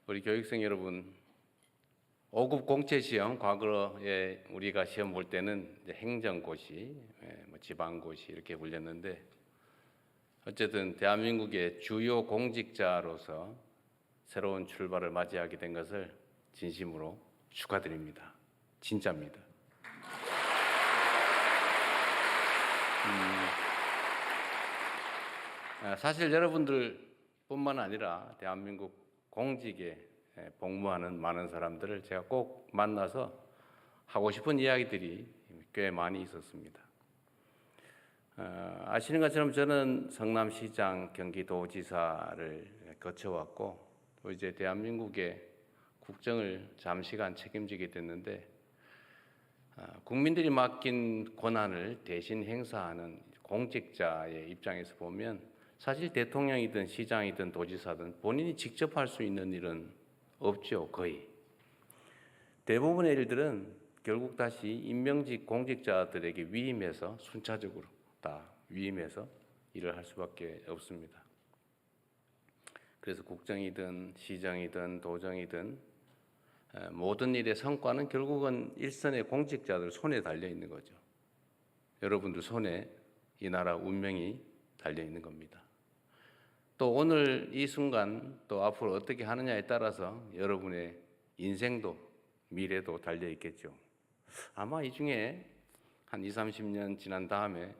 우리 교육생 여러분, 5급 공채 시험 과거에 우리가 시험 볼 때는 이제 행정고시, 지방고시 이렇게 불렸는데 어쨌든 대한민국의 주요 공직자로서 새로운 출발을 맞이하게 된 것을 진심으로 축하드립니다. 진짜입니다. 사실 여러분들뿐만 아니라 대한민국 공직에 복무하는 많은 사람들을 제가 꼭 만나서 하고 싶은 이야기들이 꽤 많이 있었습니다. 아시는 것처럼 저는 성남시장, 경기도지사를 거쳐왔고 또 이제 대한민국의 국정을 잠시간 책임지게 됐는데 국민들이 맡긴 권한을 대신 행사하는 공직자의 입장에서 보면 사실 대통령이든 시장이든 도지사든 본인이 직접 할 수 있는 일은 없죠, 거의. 대부분의 일들은 결국 다시 임명직 공직자들에게 위임해서 순차적으로 다 위임해서 일을 할 수밖에 없습니다. 그래서 국정이든 시정이든 도정이든 모든 일의 성과는 결국은 일선의 공직자들 손에 달려 있는 거죠. 여러분들 손에 이 나라 운명이 달려 있는 겁니다. 또 오늘 이 순간 또 앞으로 어떻게 하느냐에 따라서 여러분의 인생도 미래도 달려 있겠죠. 아마 이 중에 한 20, 30년 지난 다음에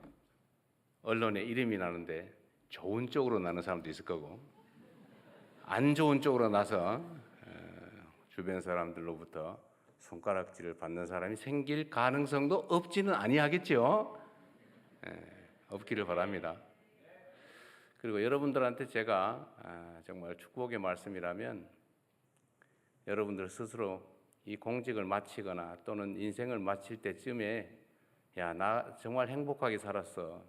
언론에 이름이 나는데 좋은 쪽으로 나는 사람도 있을 거고 안 좋은 쪽으로 나서 주변 사람들로부터 손가락질을 받는 사람이 생길 가능성도 없지는 아니하겠죠. 없기를 바랍니다. 그리고 여러분들한테 제가 정말 축복의 말씀이라면 여러분들 스스로 이 공직을 마치거나 또는 인생을 마칠 때쯤에 야, 나 정말 행복하게 살았어.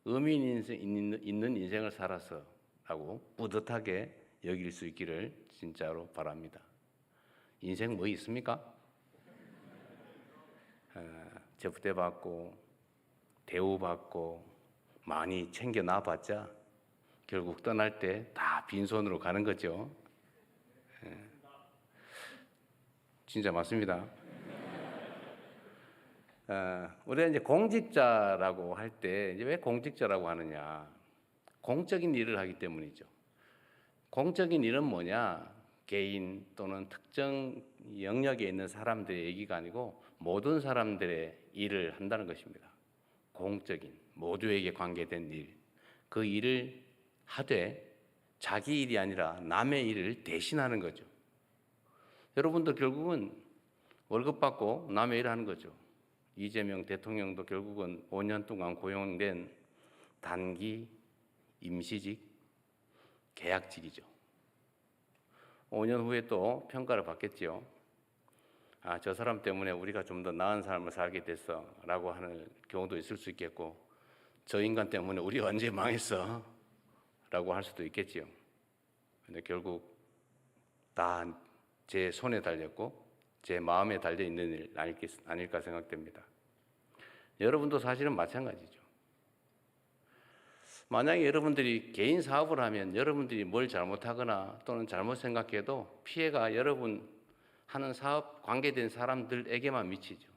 의미 있는 인생을 살았어. 라고 뿌듯하게 여길 수 있기를 진짜로 바랍니다. 인생 뭐 있습니까? 접대받고 대우받고 많이 챙겨 놔봤자 결국 떠날 때 다 빈손으로 가는 거죠. 진짜 맞습니다. 우리가 이제 공직자라고 할 때 이제 왜 공직자라고 하느냐? 공적인 일을 하기 때문이죠. 공적인 일은 뭐냐? 개인 또는 특정 영역에 있는 사람들의 얘기가 아니고 모든 사람들의 일을 한다는 것입니다. 공적인 모두에게 관계된 일, 그 일을 하되 자기 일이 아니라 남의 일을 대신하는 거죠. 여러분도 결국은 월급 받고 남의 일을 하는 거죠. 이재명 대통령도 결국은 5년 동안 고용된 단기 임시직 계약직이죠. 5년 후에 또 평가를 받겠죠. 저 사람 때문에 우리가 좀 더 나은 삶을 살게 됐어 라고 하는 경우도 있을 수 있겠고 저 인간 때문에 우리 완전히 망했어 라고 할 수도 있겠지요. 근데 결국 다 제 손에 달렸고 제 마음에 달려있는 일 아닐까 생각됩니다. 여러분도 사실은 마찬가지죠. 만약에 여러분들이 개인 사업을 하면 여러분들이 뭘 잘못하거나 또는 잘못 생각해도 피해가 여러분 하는 사업 관계된 사람들에게만 미치죠.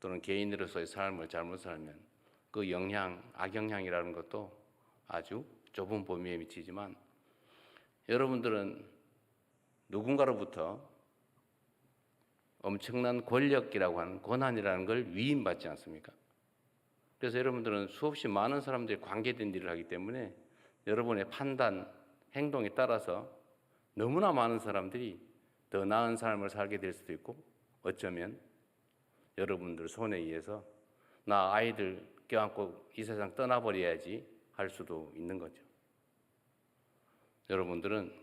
또는 개인으로서의 삶을 잘못 살면 그 영향, 악영향이라는 것도 아주 좁은 범위에 미치지만 여러분들은 누군가로부터 엄청난 권력이라고 하는 권한이라는 걸 위임받지 않습니까? 그래서 여러분들은 수없이 많은 사람들이 관계된 일을 하기 때문에 여러분의 판단, 행동에 따라서 너무나 많은 사람들이 더 나은 삶을 살게 될 수도 있고 어쩌면 여러분들 손에 의해서 나 아이들 껴안고 이 세상 떠나버려야지 할 수도 있는 거죠. 여러분들은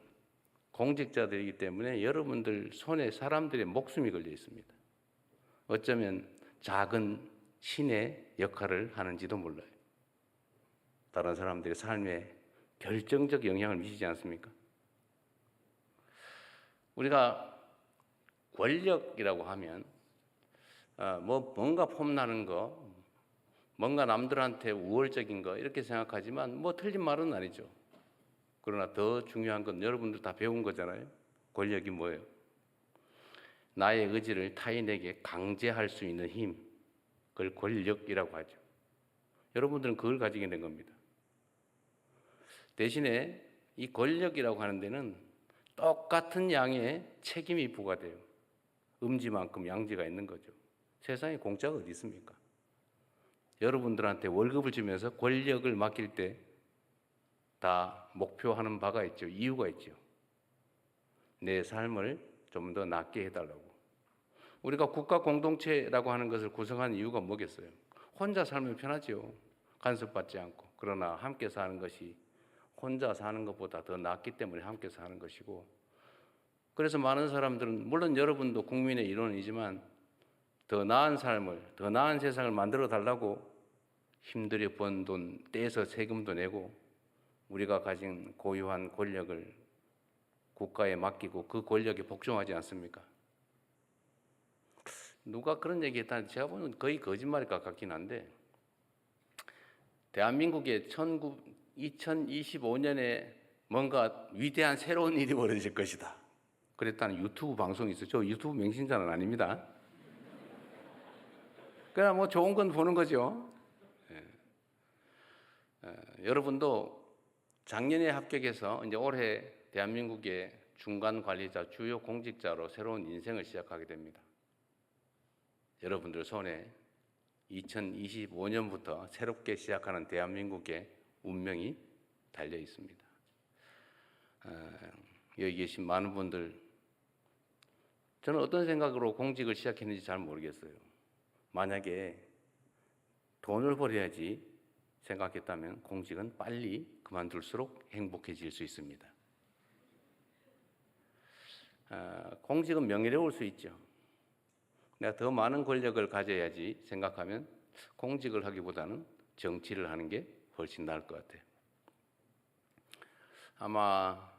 공직자들이기 때문에 여러분들 손에 사람들의 목숨이 걸려 있습니다. 어쩌면 작은 신의 역할을 하는지도 몰라요. 다른 사람들의 삶에 결정적 영향을 미치지 않습니까? 우리가 권력이라고 하면 뭔가 폼나는 거, 뭔가 남들한테 우월적인 거 이렇게 생각하지만 틀린 말은 아니죠. 그러나 더 중요한 건 여러분들 다 배운 거잖아요. 권력이 뭐예요? 나의 의지를 타인에게 강제할 수 있는 힘, 그걸 권력이라고 하죠. 여러분들은 그걸 가지게 된 겁니다. 대신에 이 권력이라고 하는 데는 똑같은 양의 책임이 부과돼요. 음지만큼 양지가 있는 거죠. 세상에 공짜가 어디 있습니까? 여러분들한테 월급을 주면서 권력을 맡길 때 다 목표하는 바가 있죠. 이유가 있죠. 내 삶을 좀 더 낫게 해달라고. 우리가 국가 공동체라고 하는 것을 구성한 이유가 뭐겠어요? 혼자 살면 편하지요. 간섭받지 않고. 그러나 함께 사는 것이 혼자 사는 것보다 더 낫기 때문에 함께 사는 것이고, 그래서 많은 사람들은, 물론 여러분도 국민의 일원이지만 더 나은 삶을, 더 나은 세상을 만들어 달라고 힘들여 번 돈 떼서 세금도 내고 우리가 가진 고유한 권력을 국가에 맡기고 그 권력에 복종하지 않습니까? 누가 그런 얘기 했다는데 제가 보는 거의 거짓말일 것 같긴 한데, 대한민국에 2025년에 뭔가 위대한 새로운 일이 벌어질 것이다, 그랬다는 유튜브 방송이 있었죠. 유튜브 맹신자는 아닙니다. 그냥 뭐 좋은 건 보는 거죠. 여러분도 작년에 합격해서 이제 올해 대한민국의 중간 관리자, 주요 공직자로 새로운 인생을 시작하게 됩니다. 여러분들 손에 2025년부터 새롭게 시작하는 대한민국의 운명이 달려 있습니다. 여기 계신 많은 분들, 저는 어떤 생각으로 공직을 시작했는지 잘 모르겠어요. 만약에 돈을 벌어야지 생각했다면 공직은 빨리 그만둘수록 행복해질 수 있습니다. 공직은 명예로울 수 있죠. 내가 더 많은 권력을 가져야지 생각하면 공직을 하기보다는 정치를 하는 게 훨씬 나을 것 같아요. 아마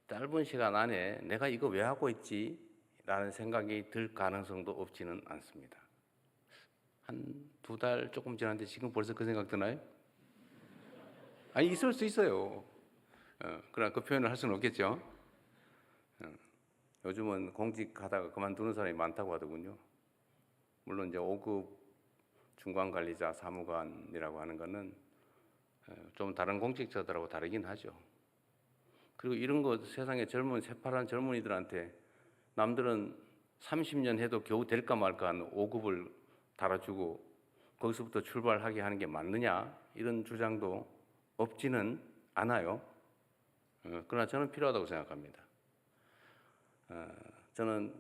짧은 시간 안에 내가 이거 왜 하고 있지? 라는 생각이 들 가능성도 없지는 않습니다. 한 2달 조금 지났는데 지금 벌써 그 생각 드나요? 아니, 있을 수 있어요. 그러나 그 표현을 할 수는 없겠죠. 요즘은 공직하다가 그만두는 사람이 많다고 하더군요. 물론 이제 5급 중간관리자 사무관이라고 하는 거는 좀 다른 공직자들하고 다르긴 하죠. 그리고 이런 거 세상에 젊은 새파란 젊은이들한테 남들은 30년 해도 겨우 될까 말까 하는 5급을 달아주고 거기서부터 출발하게 하는 게 맞느냐, 이런 주장도 없지는 않아요. 그러나 저는 필요하다고 생각합니다. 저는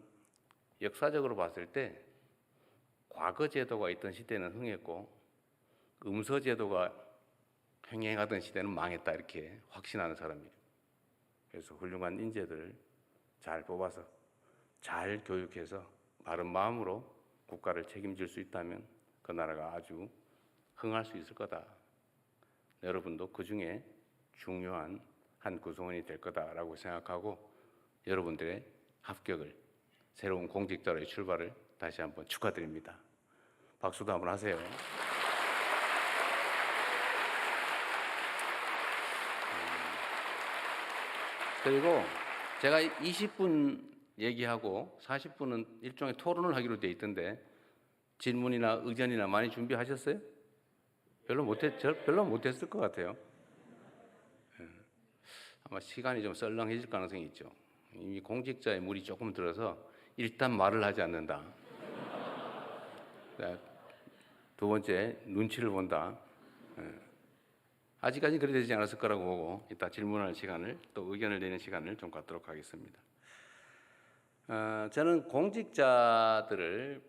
역사적으로 봤을 때 과거 제도가 있던 시대는 흥했고 음서 제도가 횡행하던 시대는 망했다, 이렇게 확신하는 사람이에요. 그래서 훌륭한 인재들을 잘 뽑아서 잘 교육해서 바른 마음으로 국가를 책임질 수 있다면 그 나라가 아주 흥할 수 있을 거다. 여러분도 그 중에 중요한 한 구성원이 될 거다라고 생각하고 여러분들의 합격을, 새로운 공직자로의 출발을 다시 한번 축하드립니다. 박수도 한번 하세요. 그리고 제가 20분 얘기하고 40분은 일종의 토론을 하기로 돼 있던데 질문이나 의견이나 많이 준비하셨어요? 별로 못했을 것 같아요. 아마 시간이 좀 썰렁해질 가능성이 있죠. 이미 공직자의 물이 조금 들어서 일단 말을 하지 않는다. 두 번째, 눈치를 본다. 아직까지 그리 되지 않았을 거라고 보고 이따 질문할 시간을, 또 의견을 내는 시간을 좀 갖도록 하겠습니다. 저는 공직자들을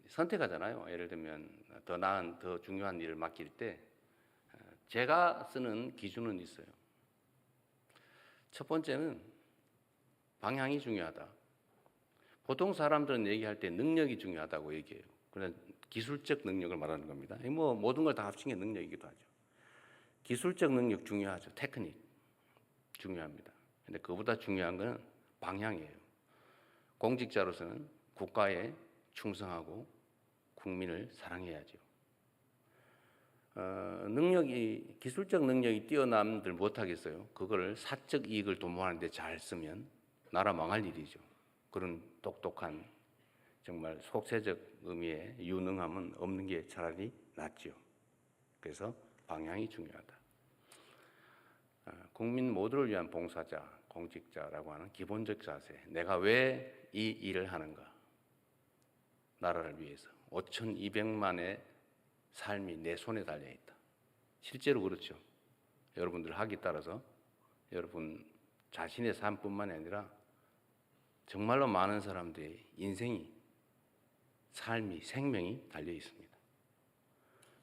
선택하잖아요. 예를 들면 더 나은, 더 중요한 일을 맡길 때 제가 쓰는 기준은 있어요. 첫 번째는 방향이 중요하다. 보통 사람들은 얘기할 때 능력이 중요하다고 얘기해요. 그냥 기술적 능력을 말하는 겁니다. 뭐 모든 걸 다 합친 게 능력이기도 하죠. 기술적 능력 중요하죠. 테크닉 중요합니다. 근데 그보다 중요한 건 방향이에요. 공직자로서는 국가에 충성하고 국민을 사랑해야죠. 기술적 능력이 뛰어남들 못하겠어요. 그걸 사적 이익을 도모하는데 잘 쓰면 나라 망할 일이죠. 그런 똑똑한 정말 속세적 의미의 유능함은 없는 게 차라리 낫죠. 그래서 방향이 중요하다. 국민 모두를 위한 봉사자, 공직자라고 하는 기본적 자세. 내가 왜 이 일을 하는가? 나라를 위해서. 5,200만의 삶이 내 손에 달려 있다. 실제로 그렇죠. 여러분들 학에 따라서 여러분 자신의 삶뿐만이 아니라 정말로 많은 사람들의 인생이, 삶이, 생명이 달려 있습니다.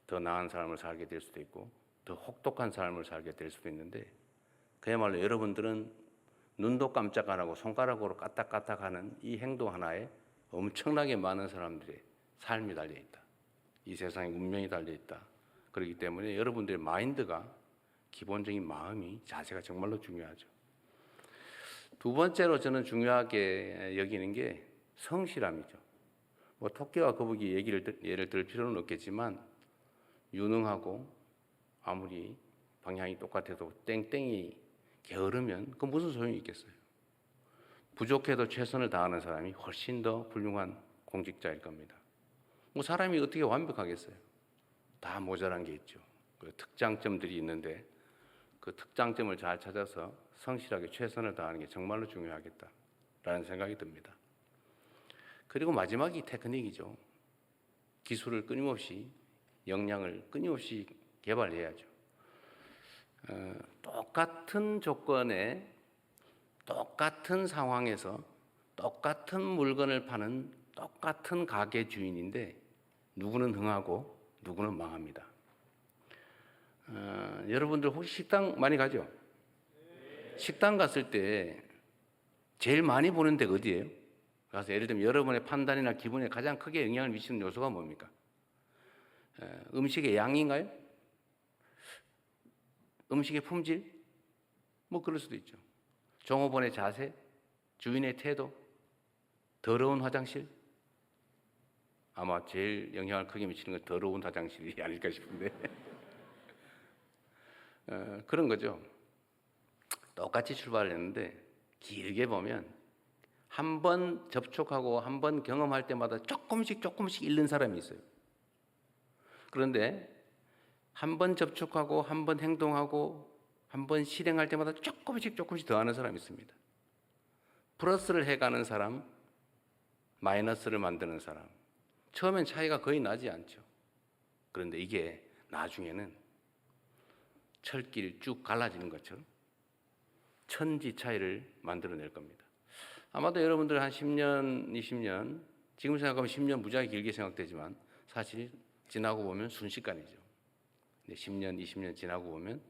더 나은 삶을 살게 될 수도 있고 더 혹독한 삶을 살게 될 수도 있는데 그야말로 여러분들은 눈도 깜짝 안 하고 손가락으로 까딱까딱하는 이 행동 하나에 엄청나게 많은 사람들의 삶이 달려 있다. 이 세상에 운명이 달려 있다. 그렇기 때문에 여러분들의 마인드가, 기본적인 마음이, 자세가 정말로 중요하죠. 두 번째로 저는 중요하게 여기는 게 성실함이죠. 뭐 토끼와 거북이 예를 들 필요는 없겠지만 유능하고 아무리 방향이 똑같아도 땡땡이 게으르면 그 무슨 소용이 있겠어요. 부족해도 최선을 다하는 사람이 훨씬 더 훌륭한 공직자일 겁니다. 뭐 사람이 어떻게 완벽하겠어요? 다 모자란 게 있죠. 그 특장점들이 있는데 그 특장점을 잘 찾아서 성실하게 최선을 다하는 게 정말로 중요하겠다라는 생각이 듭니다. 그리고 마지막이 테크닉이죠. 기술을 끊임없이, 역량을 끊임없이 개발해야죠. 똑같은 조건에 똑같은 상황에서 똑같은 물건을 파는 똑같은 가게 주인인데 누구는 흥하고 누구는 망합니다. 여러분들 혹시 식당 많이 가죠? 식당 갔을 때 제일 많이 보는 데가 어디예요? 가서 예를 들면 여러분의 판단이나 기분에 가장 크게 영향을 미치는 요소가 뭡니까? 음식의 양인가요? 음식의 품질? 뭐 그럴 수도 있죠. 종업원의 자세, 주인의 태도, 더러운 화장실? 아마 제일 영향을 크게 미치는 건 더러운 화장실이 아닐까 싶은데 그런 거죠. 똑같이 출발을 했는데 길게 보면 한 번 접촉하고 한 번 경험할 때마다 조금씩 잃는 사람이 있어요. 그런데 한 번 접촉하고 한 번 행동하고 한 번 실행할 때마다 조금씩 더 하는 사람이 있습니다. 플러스를 해가는 사람, 마이너스를 만드는 사람. 처음엔 차이가 거의 나지 않죠. 그런데 이게 나중에는 철길 쭉 갈라지는 것처럼 천지 차이를 만들어낼 겁니다. 아마도 여러분들 한 10년, 20년, 지금 생각하면 10년 무지하게 길게 생각되지만 사실 지나고 보면 순식간이죠. 10년, 20년 지나고 보면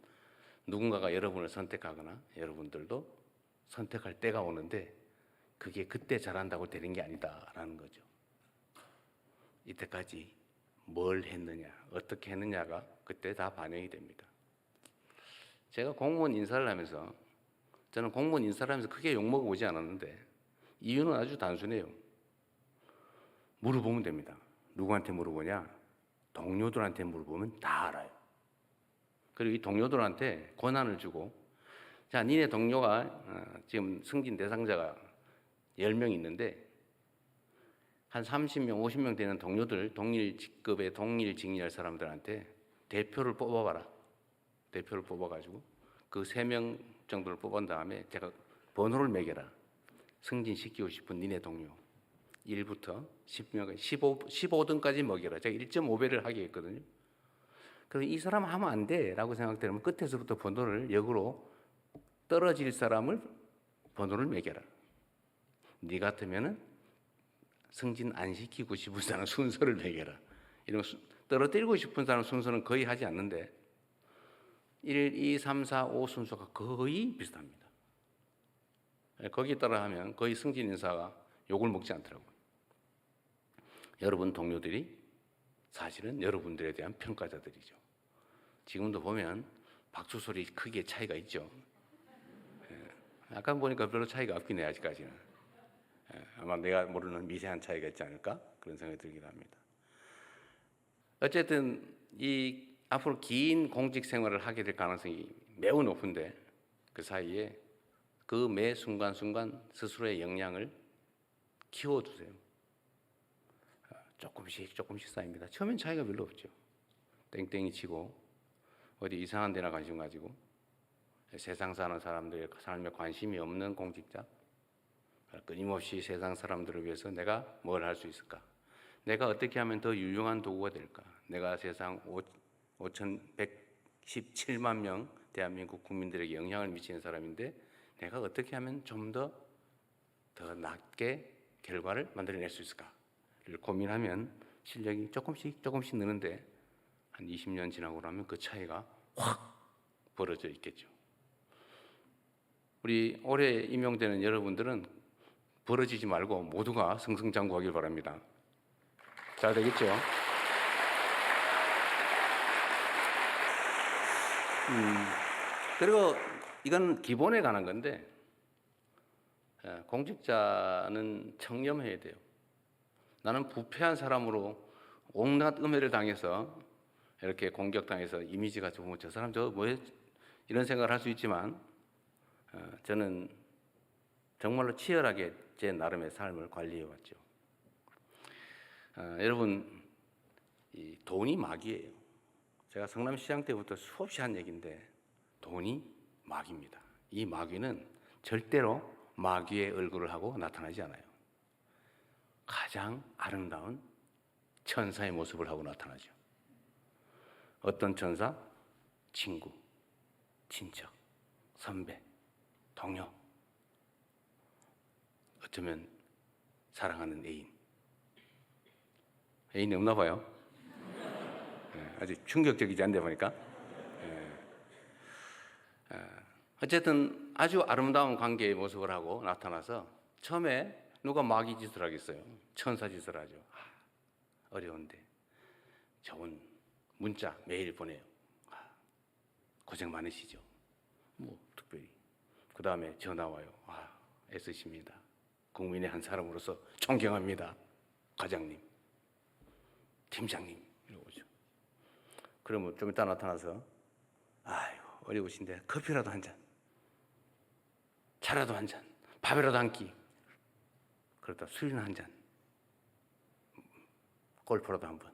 누군가가 여러분을 선택하거나 여러분들도 선택할 때가 오는데 그게 그때 잘한다고 되는 게 아니다라는 거죠. 이때까지 뭘 했느냐, 어떻게 했느냐가 그때 다 반영이 됩니다. 제가 공무원 인사를 하면서 저는 공무원 인사를 하면서 크게 욕먹어 보지 않았는데 이유는 아주 단순해요. 물어보면 됩니다. 누구한테 물어보냐? 동료들한테 물어보면 다 알아요. 그리고 이 동료들한테 권한을 주고 자, 니네 동료가 지금 승진 대상자가 10명 있는데 한 30명, 50명 되는 동료들, 동일 직급의 동일 직리할 사람들한테 대표를 뽑아봐라. 대표를 뽑아가지고 그 3명 정도를 뽑은 다음에 제가 번호를 매겨라. 승진시키고 싶은 니네 동료 1부터 10명, 15등까지 먹여라. 제가 1.5배를 하게 했거든요. 그래서 이 사람 하면 안 돼 라고 생각되면 끝에서부터 번호를 역으로 떨어질 사람을 번호를 매겨라. 네 같으면은 승진 안 시키고 싶은 사람 순서를 매겨라. 이런 떨어뜨리고 싶은 사람 순서는 거의 하지 않는데 1, 2, 3, 4, 5 순서가 거의 비슷합니다. 거기에 따라 하면 거의 승진 인사가 욕을 먹지 않더라고요. 여러분 동료들이 사실은 여러분들에 대한 평가자들이죠. 지금도 보면 박수 소리 크게 차이가 있죠. 아까 보니까 별로 차이가 없긴 해 아직까지는. 아마 내가 모르는 미세한 차이가 있지 않을까 그런 생각이 들기도 합니다. 어쨌든 이 앞으로 긴 공직 생활을 하게 될 가능성이 매우 높은데 그 사이에 그 매 순간순간 스스로의 역량을 키워두세요. 조금씩 쌓입니다. 처음엔 차이가 별로 없죠. 땡땡이 치고 어디 이상한 데나 관심 가지고 세상 사는 사람들의 삶에 관심이 없는 공직자, 끊임없이 세상 사람들을 위해서 내가 뭘 할 수 있을까? 내가 어떻게 하면 더 유용한 도구가 될까? 내가 세상 5,117만 명 대한민국 국민들에게 영향을 미치는 사람인데 내가 어떻게 하면 좀 더 낮게 결과를 만들어낼 수 있을까를 고민하면 실력이 조금씩 느는데 한 20년 지나고 나면 그 차이가 확 벌어져 있겠죠. 우리 올해 임용되는 여러분들은 벌어지지 말고 모두가 승승장구하길 바랍니다. 잘 되겠죠? 그리고 이건 기본에 관한 건데 공직자는 청렴해야 돼요. 나는 부패한 사람으로 온갖 음해를 당해서 이렇게 공격당해서 이미지가 좀 저 사람 저 뭐에 이런 생각을 할 수 있지만 저는 정말로 치열하게 제 나름의 삶을 관리해 왔죠. 여러분, 이 돈이 마귀예요. 제가 성남시장 때부터 수없이 한 얘기인데 돈이 마귀입니다. 이 마귀는 절대로 마귀의 얼굴을 하고 나타나지 않아요. 가장 아름다운 천사의 모습을 하고 나타나죠. 어떤 천사? 친구, 친척, 선배, 동료, 어쩌면 사랑하는 애인. 애인이 없나 봐요. 아직 충격적이지 않네 보니까. 어쨌든 아주 아름다운 관계의 모습을 하고 나타나서 처음에 누가 마귀 짓을 하겠어요. 천사 짓을 하죠. 어려운데 좋은 문자 매일 보내요. 고생 많으시죠. 뭐 특별히 그 다음에 전화 와요. 애쓰십니다. 국민의 한 사람으로서 존경합니다. 과장님, 팀장님 이러고 오죠. 그러면 좀 이따 나타나서 아이고 어려우신데 커피라도 한 잔, 차라도 한 잔, 밥이라도 한 끼, 그러다 술이나 한 잔, 골프라도 한 번.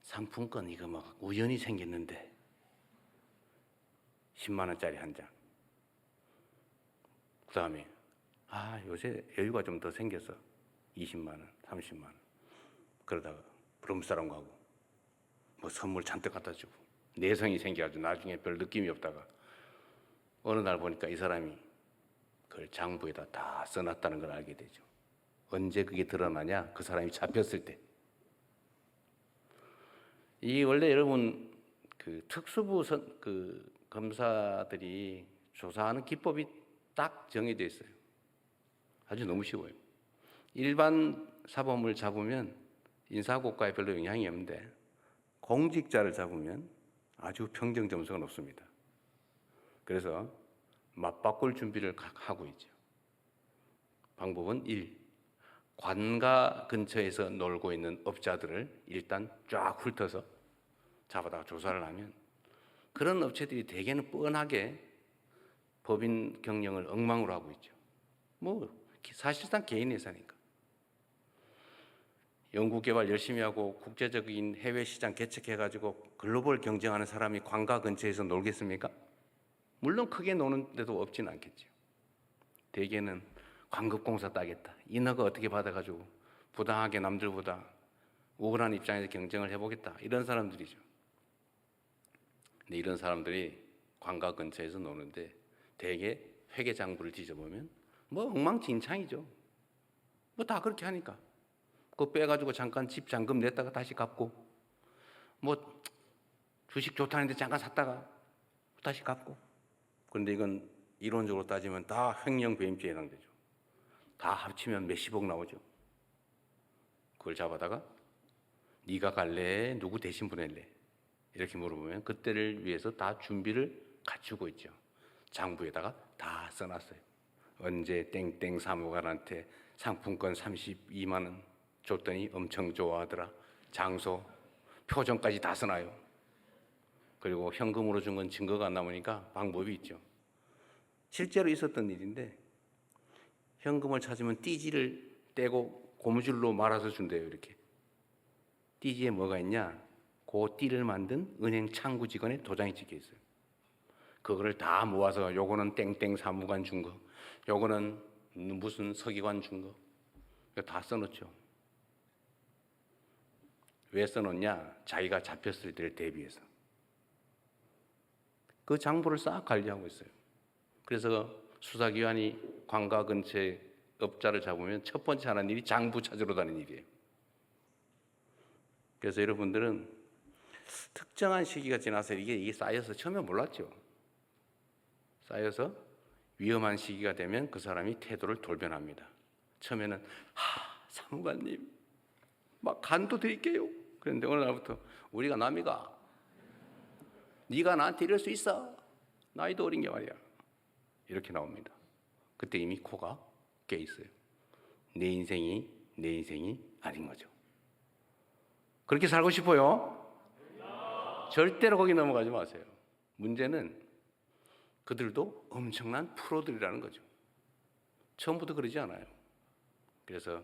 상품권 이거 막 우연히 생겼는데 10만 원짜리 한 장. 그 다음에 요새 여유가 좀 더 생겨서 20만 원, 30만 원. 그러다가 부름사람 가고 뭐 선물 잔뜩 갖다 주고 내성이 생겨가지고 나중에 별 느낌이 없다가 어느 날 보니까 이 사람이 그걸 장부에다 다 써놨다는 걸 알게 되죠. 언제 그게 드러나냐? 그 사람이 잡혔을 때. 이 원래 여러분 그 특수부 그 검사들이 조사하는 기법이 딱 정해져 있어요. 아주 너무 쉬워요. 일반 사범을 잡으면 인사고과에 별로 영향이 없는데 공직자를 잡으면 아주 평정 점수가 높습니다. 그래서 맞바꿀 준비를 하고 있죠. 방법은 1. 관가 근처에서 놀고 있는 업자들을 일단 쫙 훑어서 잡아다가 조사를 하면 그런 업체들이 대개는 뻔하게 법인 경영을 엉망으로 하고 있죠. 뭐 사실상 개인 회사니까. 연구개발 열심히 하고 국제적인 해외 시장 개척해가지고 글로벌 경쟁하는 사람이 관가 근처에서 놀겠습니까? 물론 크게 노는 데도 없지는 않겠죠. 대개는 광급공사 따겠다. 인허가 어떻게 받아가지고 부당하게 남들보다 우월한 입장에서 경쟁을 해보겠다. 이런 사람들이죠. 근데 이런 사람들이 관가 근처에서 노는데 대개 회계장부를 뒤져보면 뭐 엉망진창이죠. 뭐 다 그렇게 하니까. 그거 빼가지고 잠깐 집 잔금 냈다가 다시 갚고 뭐 주식 좋다는데 잠깐 샀다가 다시 갚고. 그런데 이건 이론적으로 따지면 다 횡령배임죄에 해당되죠. 다 합치면 몇십억 나오죠. 그걸 잡아다가 네가 갈래? 누구 대신 보낼래? 이렇게 물어보면 그때를 위해서 다 준비를 갖추고 있죠. 장부에다가 다 써놨어요. 언제 땡땡 사무관한테 상품권 32만 원 줬더니 엄청 좋아하더라. 장소 표정까지 다 써놔요. 그리고 현금으로 준 건 증거가 안 남으니까 방법이 있죠. 실제로 있었던 일인데 현금을 찾으면 띠지를 떼고 고무줄로 말아서 준대요. 이렇게. 띠지에 뭐가 있냐? 그 띠를 만든 은행 창구 직원의 도장이 찍혀 있어요. 그거를 다 모아서 요거는 땡땡 사무관 준 거, 요거는 무슨 서기관 준 거, 다 써놓죠. 왜 써놓냐? 자기가 잡혔을 때를 대비해서. 그 장부를 싹 관리하고 있어요. 그래서 수사기관이 관가 근처에 업자를 잡으면 첫 번째 하는 일이 장부 찾으러 다니는 일이에요. 그래서 여러분들은 특정한 시기가 지나서 이게 쌓여서 처음에 몰랐죠. 쌓여서 위험한 시기가 되면 그 사람이 태도를 돌변합니다. 처음에는 사무관님 막 간도 드릴게요. 그런데 어느 날부터 우리가 남이가 네가 나한테 이럴 수 있어. 나이도 어린 게 말이야. 이렇게 나옵니다. 그때 이미 코가 깨 있어요. 내 인생이 아닌 거죠. 그렇게 살고 싶어요? 절대로 거기 넘어가지 마세요. 문제는 그들도 엄청난 프로들이라는 거죠. 처음부터 그러지 않아요. 그래서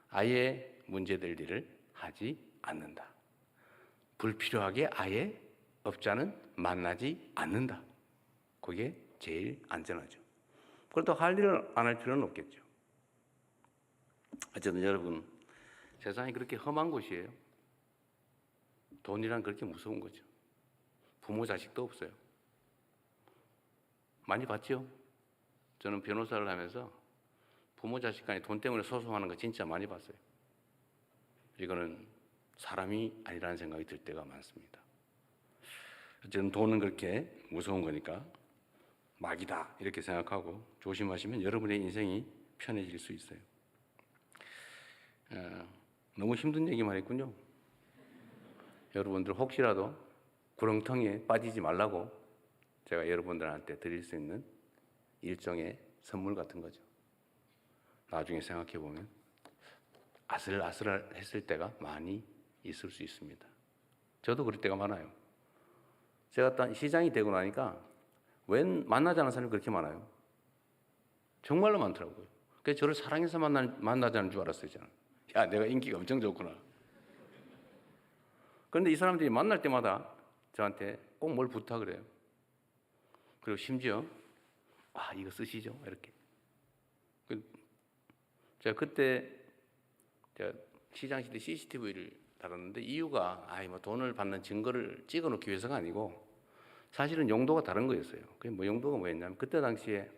아예 문제될 일을 하지 않는다. 불필요하게 아예 업자는 만나지 않는다. 그게 제일 안전하죠. 그렇다고 할 일을 안 할 필요는 없겠죠. 어쨌든 여러분, 세상이 그렇게 험한 곳이에요. 돈이란 그렇게 무서운 거죠. 부모 자식도 없어요. 많이 봤죠? 저는 변호사를 하면서 부모 자식 간에 돈 때문에 소송하는 거 진짜 많이 봤어요. 이거는 사람이 아니라는 생각이 들 때가 많습니다. 어쨌든 돈은 그렇게 무서운 거니까 막이다 이렇게 생각하고 조심하시면 여러분의 인생이 편해질 수 있어요. 너무 힘든 얘기만 했군요. 여러분들 혹시라도 구렁텅이에 빠지지 말라고 제가 여러분들한테 드릴 수 있는 일종의 선물 같은 거죠. 나중에 생각해 보면 아슬아슬했을 때가 많이 있을 수 있습니다. 저도 그럴 때가 많아요. 제가 딱 시장이 되고 나니까 웬 만나지 않은 사람이 그렇게 많아요. 정말로 많더라고요. 그래서 저를 사랑해서 만나자는 줄 알았어요. 저는. 야, 내가 인기가 엄청 좋구나. 그런데 이 사람들이 만날 때마다 저한테 꼭 뭘 부탁을 해요. 그리고 심지어 이거 쓰시죠? 이렇게. 제가 그때 시장시대 CCTV를 달았는데 이유가 뭐 돈을 받는 증거를 찍어놓기 위해서가 아니고 사실은 용도가 다른 거였어요. 그게 용도가 뭐였냐면 그때 당시에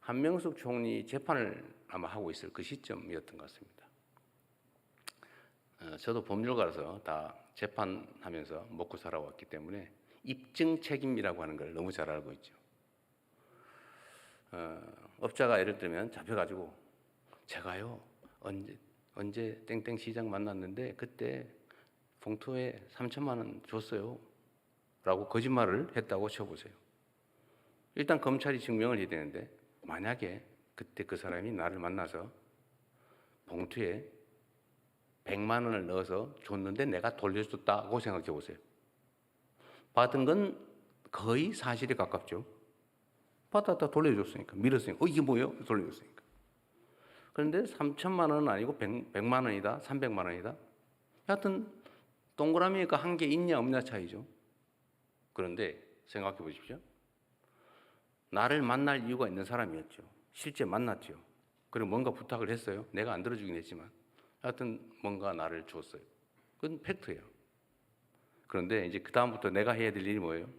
한명숙 총리 재판을 아마 하고 있을 그 시점이었던 것 같습니다. 저도 법률가라서 다 재판하면서 먹고 살아왔기 때문에 입증 책임이라고 하는 걸 너무 잘 알고 있죠. 업자가 예를 들면 잡혀가지고 제가요 언제 땡땡 시장 만났는데 그때 봉투에 3천만 원 줬어요 라고 거짓말을 했다고 쳐보세요. 일단 검찰이 증명을 해야 되는데 만약에 그때 그 사람이 나를 만나서 봉투에 100만 원을 넣어서 줬는데 내가 돌려줬다고 생각해 보세요. 받은 건 거의 사실에 가깝죠. 받았다 돌려줬으니까 밀었으니까 이게 뭐예요? 돌려줬으니까. 그런데 3천만 원은 아니고 100만 원이다 300만 원이다 하여튼 동그라미가 한 개 있냐 없냐 차이죠. 그런데 생각해 보십시오. 나를 만날 이유가 있는 사람이었죠. 실제 만났죠. 그리고 뭔가 부탁을 했어요. 내가 안 들어주긴 했지만 하여튼 뭔가 나를 줬어요. 그건 팩트예요. 그런데 이제 그 다음부터 내가 해야 될 일이 뭐예요?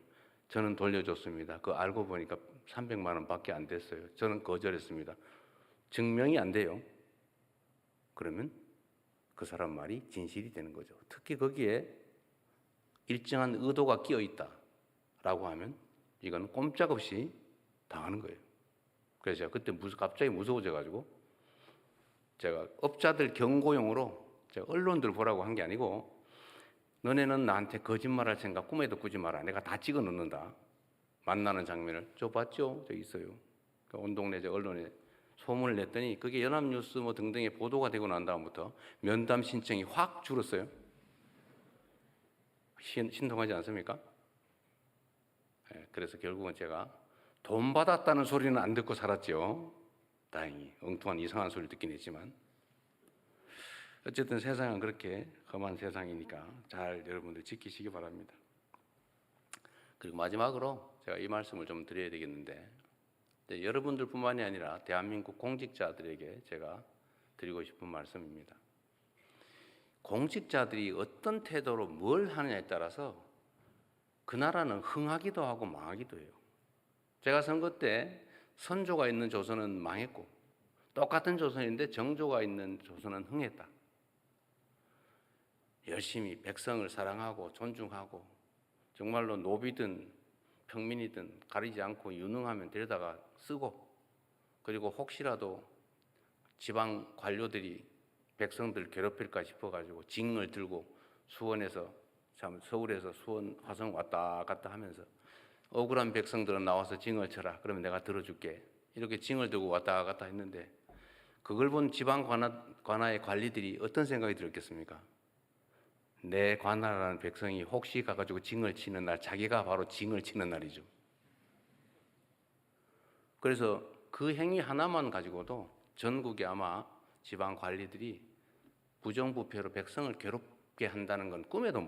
저는 돌려줬습니다. 그거 알고 보니까 300만 원밖에 안 됐어요. 저는 거절했습니다. 증명이 안 돼요. 그러면 그 사람 말이 진실이 되는 거죠. 특히 거기에 일정한 의도가 끼어 있다라고 하면 이건 꼼짝없이 당하는 거예요. 그래서 제가 그때 갑자기 무서워져가지고 제가 업자들 경고용으로 제가 언론들 보라고 한 게 아니고 너네는 나한테 거짓말할 생각 꿈에도 꾸지 마라. 내가 다 찍어 놓는다. 만나는 장면을. 저 봤죠? 저 있어요. 온 동네 언론에 소문을 냈더니 그게 연합뉴스 뭐 등등에 보도가 되고 난 다음부터 면담 신청이 확 줄었어요. 신통하지 않습니까? 그래서 결국은 제가 돈 받았다는 소리는 안 듣고 살았죠. 다행히 엉뚱한 이상한 소리를 듣긴 했지만 어쨌든 세상은 그렇게 험한 세상이니까 잘 여러분들 지키시기 바랍니다. 그리고 마지막으로 제가 이 말씀을 좀 드려야 되겠는데 여러분들뿐만이 아니라 대한민국 공직자들에게 제가 드리고 싶은 말씀입니다. 공직자들이 어떤 태도로 뭘 하느냐에 따라서 그 나라는 흥하기도 하고 망하기도 해요. 제가 선거 때 선조가 있는 조선은 망했고 똑같은 조선인데 정조가 있는 조선은 흥했다. 열심히 백성을 사랑하고 존중하고 정말로 노비든 평민이든 가리지 않고 유능하면 데려다가 쓰고 그리고 혹시라도 지방 관료들이 백성들 괴롭힐까 싶어가지고 징을 들고 수원에서 서울에서 수원 화성 왔다 갔다 하면서 억울한 백성들은 나와서 징을 쳐라. 그러면 내가 들어줄게. 이렇게 징을 들고 왔다 갔다 했는데 그걸 본 지방 관아의 관리들이 어떤 생각이 들었겠습니까? 내 관아라는 백성이 혹시 가가지고 징을 치는 날 자기가 바로 징을 치는 날이죠. 그래서 그 행위 하나만 가지고도 전국에 아마 지방 관리들이 부정부패로 백성을 괴롭게 한다는 건 꿈도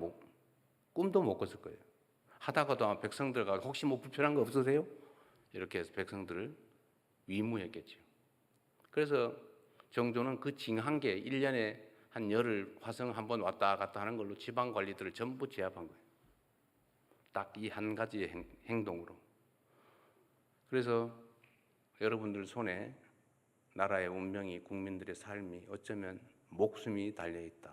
못 꿨을 거예요. 하다가도 아마 백성들과 혹시 뭐 불편한 거 없으세요? 이렇게 해서 백성들을 위무했겠죠. 그래서 정조는 그 징 한 개, 1년에 한 열흘 화성 한 번 왔다 갔다 하는 걸로 지방 관리들을 전부 제압한 거예요. 딱 이 한 가지의 행동으로. 그래서 여러분들 손에 나라의 운명이, 국민들의 삶이 어쩌면 목숨이 달려있다.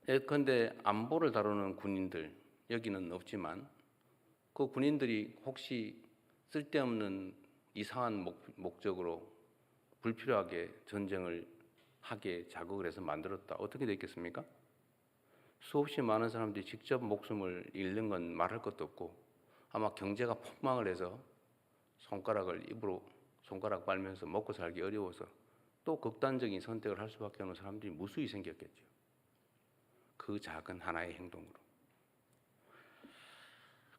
예컨대 안보를 다루는 군인들, 여기는 없지만 그 군인들이 혹시 쓸데없는 이상한 목적으로 불필요하게 전쟁을 하게 자극을 해서 만들었다. 어떻게 됐겠습니까? 수없이 많은 사람들이 직접 목숨을 잃는 건 말할 것도 없고 아마 경제가 폭망을 해서 손가락 빨면서 먹고 살기 어려워서 또 극단적인 선택을 할 수밖에 없는 사람들이 무수히 생겼겠죠. 그 작은 하나의 행동으로.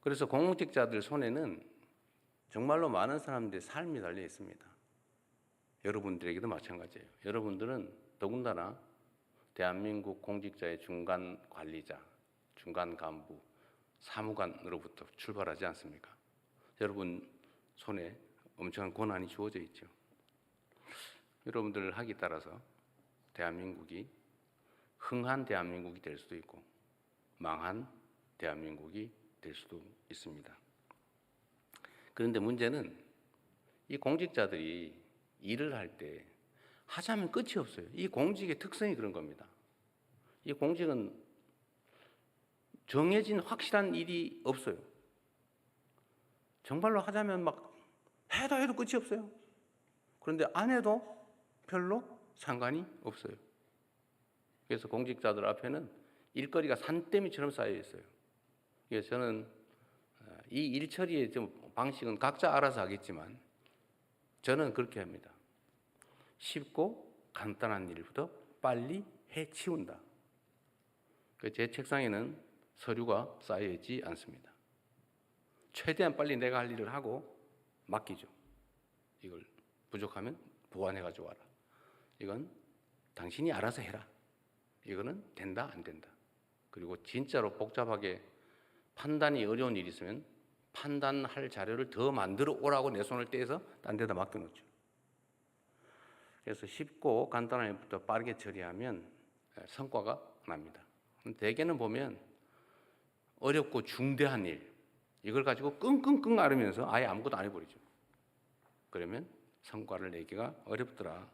그래서 공직자들 손에는 정말로 많은 사람들의 삶이 달려 있습니다. 여러분들에게도 마찬가지예요. 여러분들은 더군다나 대한민국 공직자의 중간 관리자, 중간 간부, 사무관으로부터 출발하지 않습니까? 여러분 손에 엄청난 권한이 주어져 있죠. 여러분들 학에 따라서 대한민국이 흥한 대한민국이 될 수도 있고 망한 대한민국이 될 수도 있습니다. 그런데 문제는 이 공직자들이 일을 할 때 하자면 끝이 없어요. 이 공직의 특성이 그런 겁니다. 이 공직은 정해진 확실한 일이 없어요. 정말로 하자면 막 해도 끝이 없어요. 그런데 안 해도 별로 상관이 없어요. 그래서 공직자들 앞에는 일거리가 산더미처럼 쌓여 있어요. 그래서 저는 이 일처리의 좀 방식은 각자 알아서 하겠지만 저는 그렇게 합니다. 쉽고 간단한 일부터 빨리 해치운다. 제 책상에는 서류가 쌓여 있지 않습니다. 최대한 빨리 내가 할 일을 하고 맡기죠. 이걸 부족하면 보완해가지고 와라. 이건 당신이 알아서 해라. 이거는 된다, 안 된다. 그리고 진짜로 복잡하게 판단이 어려운 일이 있으면 판단할 자료를 더 만들어 오라고 내 손을 떼서 딴 데다 맡겨놓죠. 그래서 쉽고 간단한 일부터 빠르게 처리하면 성과가 납니다. 대개는 보면 어렵고 중대한 일, 이걸 가지고 끙끙끙 앓으면서 아예 아무것도 안 해버리죠. 그러면 성과를 내기가 어렵더라.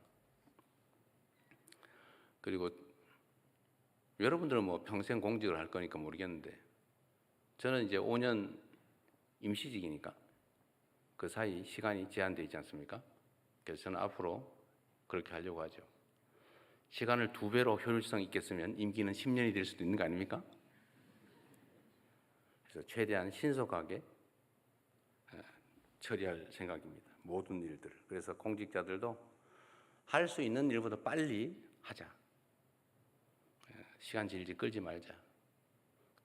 그리고 여러분들은 뭐 평생 공직을 할 거니까 모르겠는데 저는 이제 5년 임시직이니까 그 사이 시간이 제한되어 있지 않습니까? 그래서 저는 앞으로 그렇게 하려고 하죠. 시간을 2배로 효율성 있게 쓰면 임기는 10년이 될 수도 있는 거 아닙니까? 그래서 최대한 신속하게 처리할 생각입니다. 모든 일들을. 그래서 공직자들도 할 수 있는 일보다 빨리 하자. 시간 질질 끌지 말자.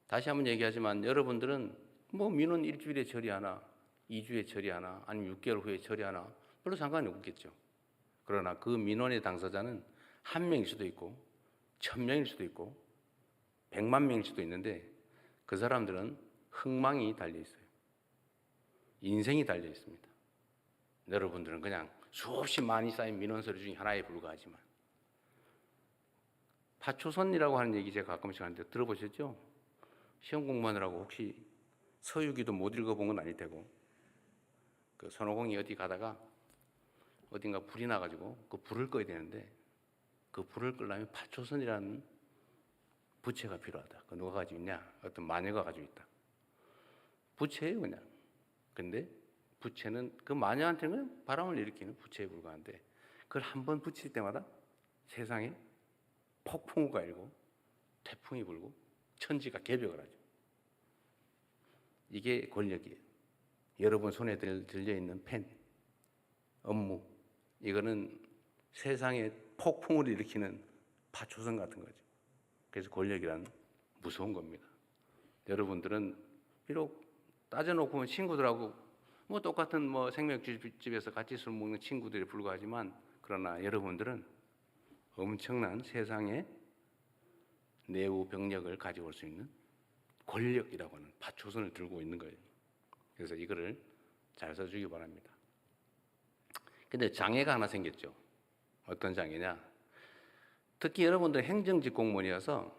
다시 한번 얘기하지만 여러분들은 뭐 민원 일주일에 처리하나 2주에 처리하나 아니면 6개월 후에 처리하나 별로 상관이 없겠죠. 그러나 그 민원의 당사자는 1명일 수도 있고 1000명일 수도 있고 100만 명일 수도 있는데 그 사람들은 흥망이 달려 있어요. 인생이 달려 있습니다. 여러분들은 그냥 수없이 많이 쌓인 민원서류 중에 하나에 불과하지만 파초선이라고 하는 얘기 제가 가끔씩 하는데 들어보셨죠? 시험 공부하느라고 혹시 서유기도 못 읽어본 건 아닐 테고 그 손오공이 어디 가다가 어딘가 불이 나가지고 그 불을 꺼야 되는데 그 불을 끄려면 파초선이라는 부채가 필요하다. 그 누가 가지고 있냐? 어떤 마녀가 가지고 있다. 부채예요 그냥. 근데 부채는 그 마녀한테는 바람을 일으키는 부채에 불과한데 그걸 한 번 붙일 때마다 세상에 폭풍우가 일고 태풍이 불고 천지가 개벽을 하죠. 이게 권력이에요. 여러분 손에 들려있는 펜, 업무, 이거는 세상에 폭풍을 일으키는 파초선 같은 거죠. 그래서 권력이란 무서운 겁니다. 여러분들은 비록 따져놓고 보면 친구들하고 뭐 똑같은 뭐 생맥주집에서 같이 술 먹는 친구들에 불과하지만 그러나 여러분들은 엄청난 세상의 내부 병력을 가지고 올 수 있는 권력이라고 하는 파초선을 들고 있는 거예요. 그래서 이거를 잘 써주기 바랍니다. 근데 장애가 하나 생겼죠. 어떤 장애냐? 특히 여러분들 행정직 공무원이어서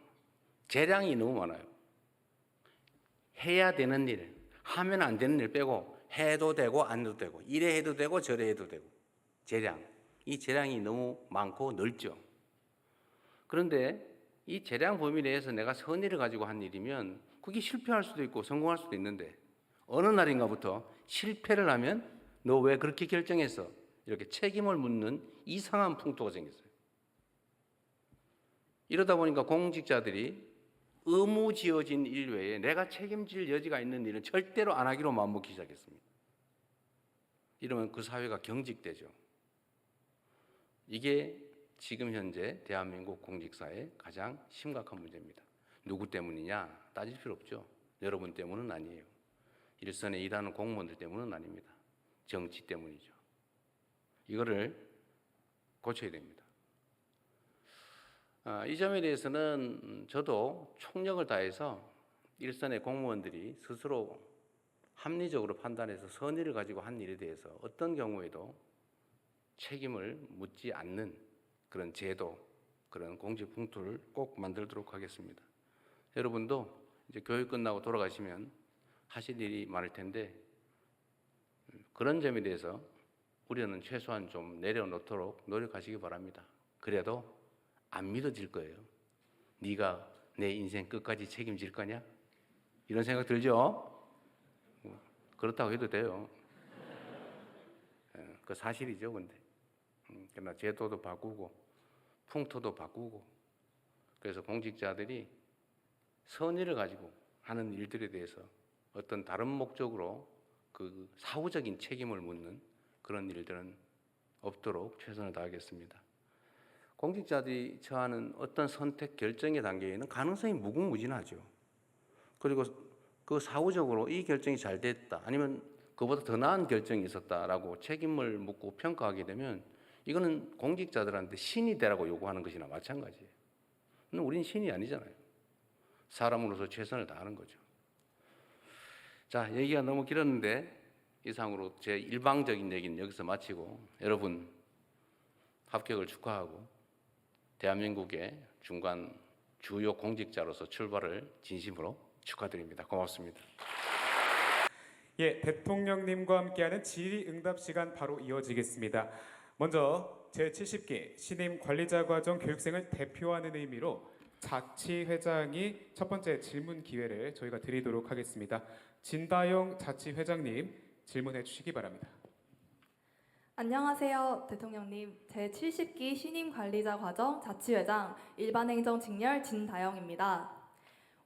재량이 너무 많아요. 해야 되는 일, 하면 안 되는 일 빼고 해도 되고 안 해도 되고 이래 해도 되고 저래 해도 되고 재량. 이 재량이 너무 많고 넓죠. 그런데 이 재량 범위 내에서 내가 선의를 가지고 한 일이면 그게 실패할 수도 있고 성공할 수도 있는데 어느 날인가부터 실패를 하면 너 왜 그렇게 결정했어? 이렇게 책임을 묻는 이상한 풍토가 생겼어요. 이러다 보니까 공직자들이 의무지어진 일 외에 내가 책임질 여지가 있는 일은 절대로 안 하기로 마음먹기 시작했습니다. 이러면 그 사회가 경직되죠. 이게 지금 현재 대한민국 공직사의 가장 심각한 문제입니다. 누구 때문이냐? 따질 필요 없죠. 여러분 때문은 아니에요. 일선에 일하는 공무원들 때문은 아닙니다. 정치 때문이죠. 이거를 고쳐야 됩니다. 이 점에 대해서는 저도 총력을 다해서 일선의 공무원들이 스스로 합리적으로 판단해서 선의를 가지고 한 일에 대해서 어떤 경우에도 책임을 묻지 않는 그런 제도, 그런 공직 풍토를 꼭 만들도록 하겠습니다. 여러분도 이제 교육 끝나고 돌아가시면 하실 일이 많을 텐데 그런 점에 대해서 우려는 최소한 좀 내려놓도록 노력하시기 바랍니다. 그래도 안 믿어질 거예요. 네가 내 인생 끝까지 책임질 거냐? 이런 생각 들죠? 그렇다고 해도 돼요. 그 사실이죠, 근데. 그러나 제도도 바꾸고 풍토도 바꾸고 그래서 공직자들이 선의를 가지고 하는 일들에 대해서 어떤 다른 목적으로 그 사후적인 책임을 묻는 그런 일들은 없도록 최선을 다하겠습니다. 공직자들이 처하는 어떤 선택 결정의 단계에는 가능성이 무궁무진하죠. 그리고 그 사후적으로 이 결정이 잘 됐다 아니면 그보다 더 나은 결정이 있었다라고 책임을 묻고 평가하게 되면 이거는 공직자들한테 신이 되라고 요구하는 것이나 마찬가지예요. 근데 우린 신이 아니잖아요. 사람으로서 최선을 다하는 거죠. 자, 얘기가 너무 길었는데 이상으로 제 일방적인 얘기는 여기서 마치고 여러분 합격을 축하하고 대한민국의 중간 주요 공직자로서 출발을 진심으로 축하드립니다. 고맙습니다. 예, 대통령님과 함께하는 질의응답 시간 바로 이어지겠습니다. 먼저 제70기 신임 관리자 과정 교육생을 대표하는 의미로 자치회장이 첫 번째 질문 기회를 저희가 드리도록 하겠습니다. 진다영 자치회장님 질문해 주시기 바랍니다. 안녕하세요, 대통령님. 제70기 신임 관리자 과정 자치회장 일반행정 직렬 진다영입니다.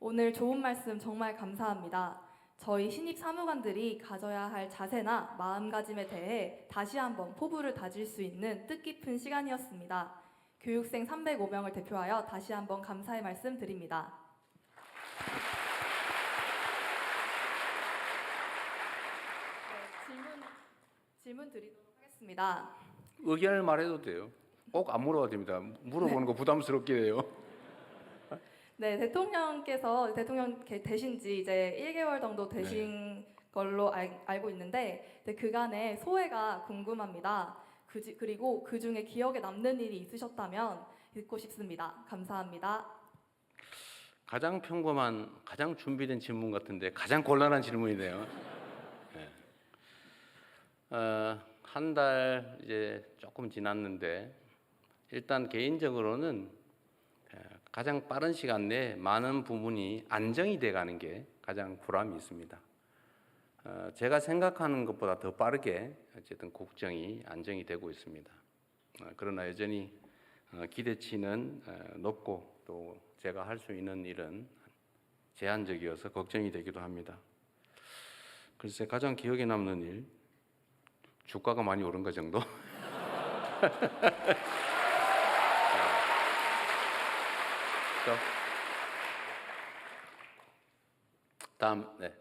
오늘 좋은 말씀 정말 감사합니다. 저희 신입 사무관들이 가져야 할 자세나 마음가짐에 대해 다시 한번 포부를 다질 수 있는 뜻깊은 시간이었습니다. 교육생 305명을 대표하여 다시 한번 감사의 말씀 드립니다. 질문 드리도록 하겠습니다. 의견을 말해도 돼요. 꼭 안 물어봐도 됩니다. 물어보는 거 부담스럽게 해요. 네, 대통령께서 대통령 되신 지 이제 1개월 정도 되신 걸로 알고 있는데 그간의 소회가 궁금합니다. 그리고 그 중에 기억에 남는 일이 있으셨다면 듣고 싶습니다. 감사합니다. 가장 평범한, 가장 준비된 질문 같은데 가장 곤란한 질문이네요. 한 달 이제 조금 지났는데 일단 개인적으로는 가장 빠른 시간 내에 많은 부분이 안정이 돼가는 게 가장 보람이 있습니다. 제가 생각하는 것보다 더 빠르게 어쨌든 국정이 안정이 되고 있습니다. 그러나 여전히 기대치는 높고 또 제가 할 수 있는 일은 제한적이어서 걱정이 되기도 합니다. 글쎄 가장 기억에 남는 일, 주가가 많이 오른 거 정도? 다음, 네.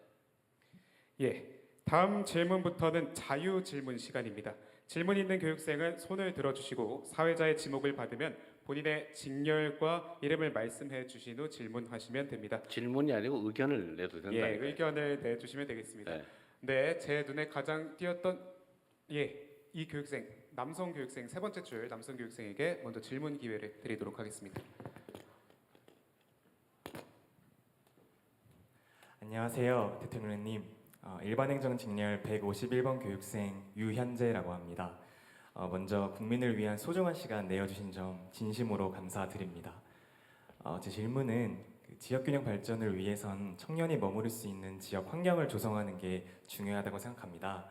예, 다음 질문부터는 자유 질문 시간입니다. 질문 있는 교육생은 손을 들어주시고 사회자의 지목을 받으면 본인의 직렬과 이름을 말씀해 주신 후 질문하시면 됩니다. 질문이 아니고 의견을 내도 된다. 예, 의견을 내주시면 되겠습니다. 네. 네, 제 눈에 가장 띄었던 이 교육생, 남성 교육생 세 번째 줄 남성 교육생에게 먼저 질문 기회를 드리도록 하겠습니다. 안녕하세요, 대통령님. 일반행정 직렬 151번 교육생 유현재라고 합니다. 먼저 국민을 위한 소중한 시간 내어주신 점 진심으로 감사드립니다. 제 질문은 지역균형 발전을 위해선 청년이 머무를 수 있는 지역 환경을 조성하는 게 중요하다고 생각합니다.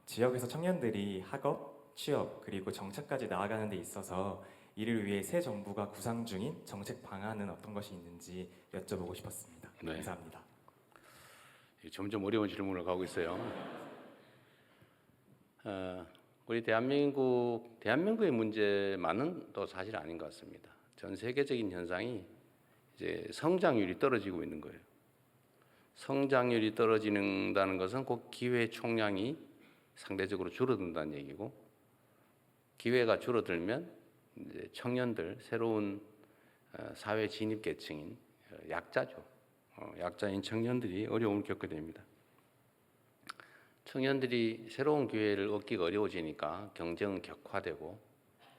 지역에서 청년들이 학업, 취업, 그리고 정착까지 나아가는 데 있어서 이를 위해 새 정부가 구상 중인 정책 방안은 어떤 것이 있는지 여쭤보고 싶었습니다. 네. 감사합니다. 점점 어려운 질문을 가고 있어요. 우리 대한민국의 문제만은 또 사실 아닌 것 같습니다. 전 세계적인 현상이 이제 성장률이 떨어지고 있는 거예요. 성장률이 떨어진다는 것은 곧 기회 총량이 상대적으로 줄어든다는 얘기고, 기회가 줄어들면 이제 청년들, 새로운 사회 진입 계층인 약자죠. 약자인 청년들이 어려움을 겪게 됩니다. 청년들이 새로운 기회를 얻기가 어려워지니까 경쟁은 격화되고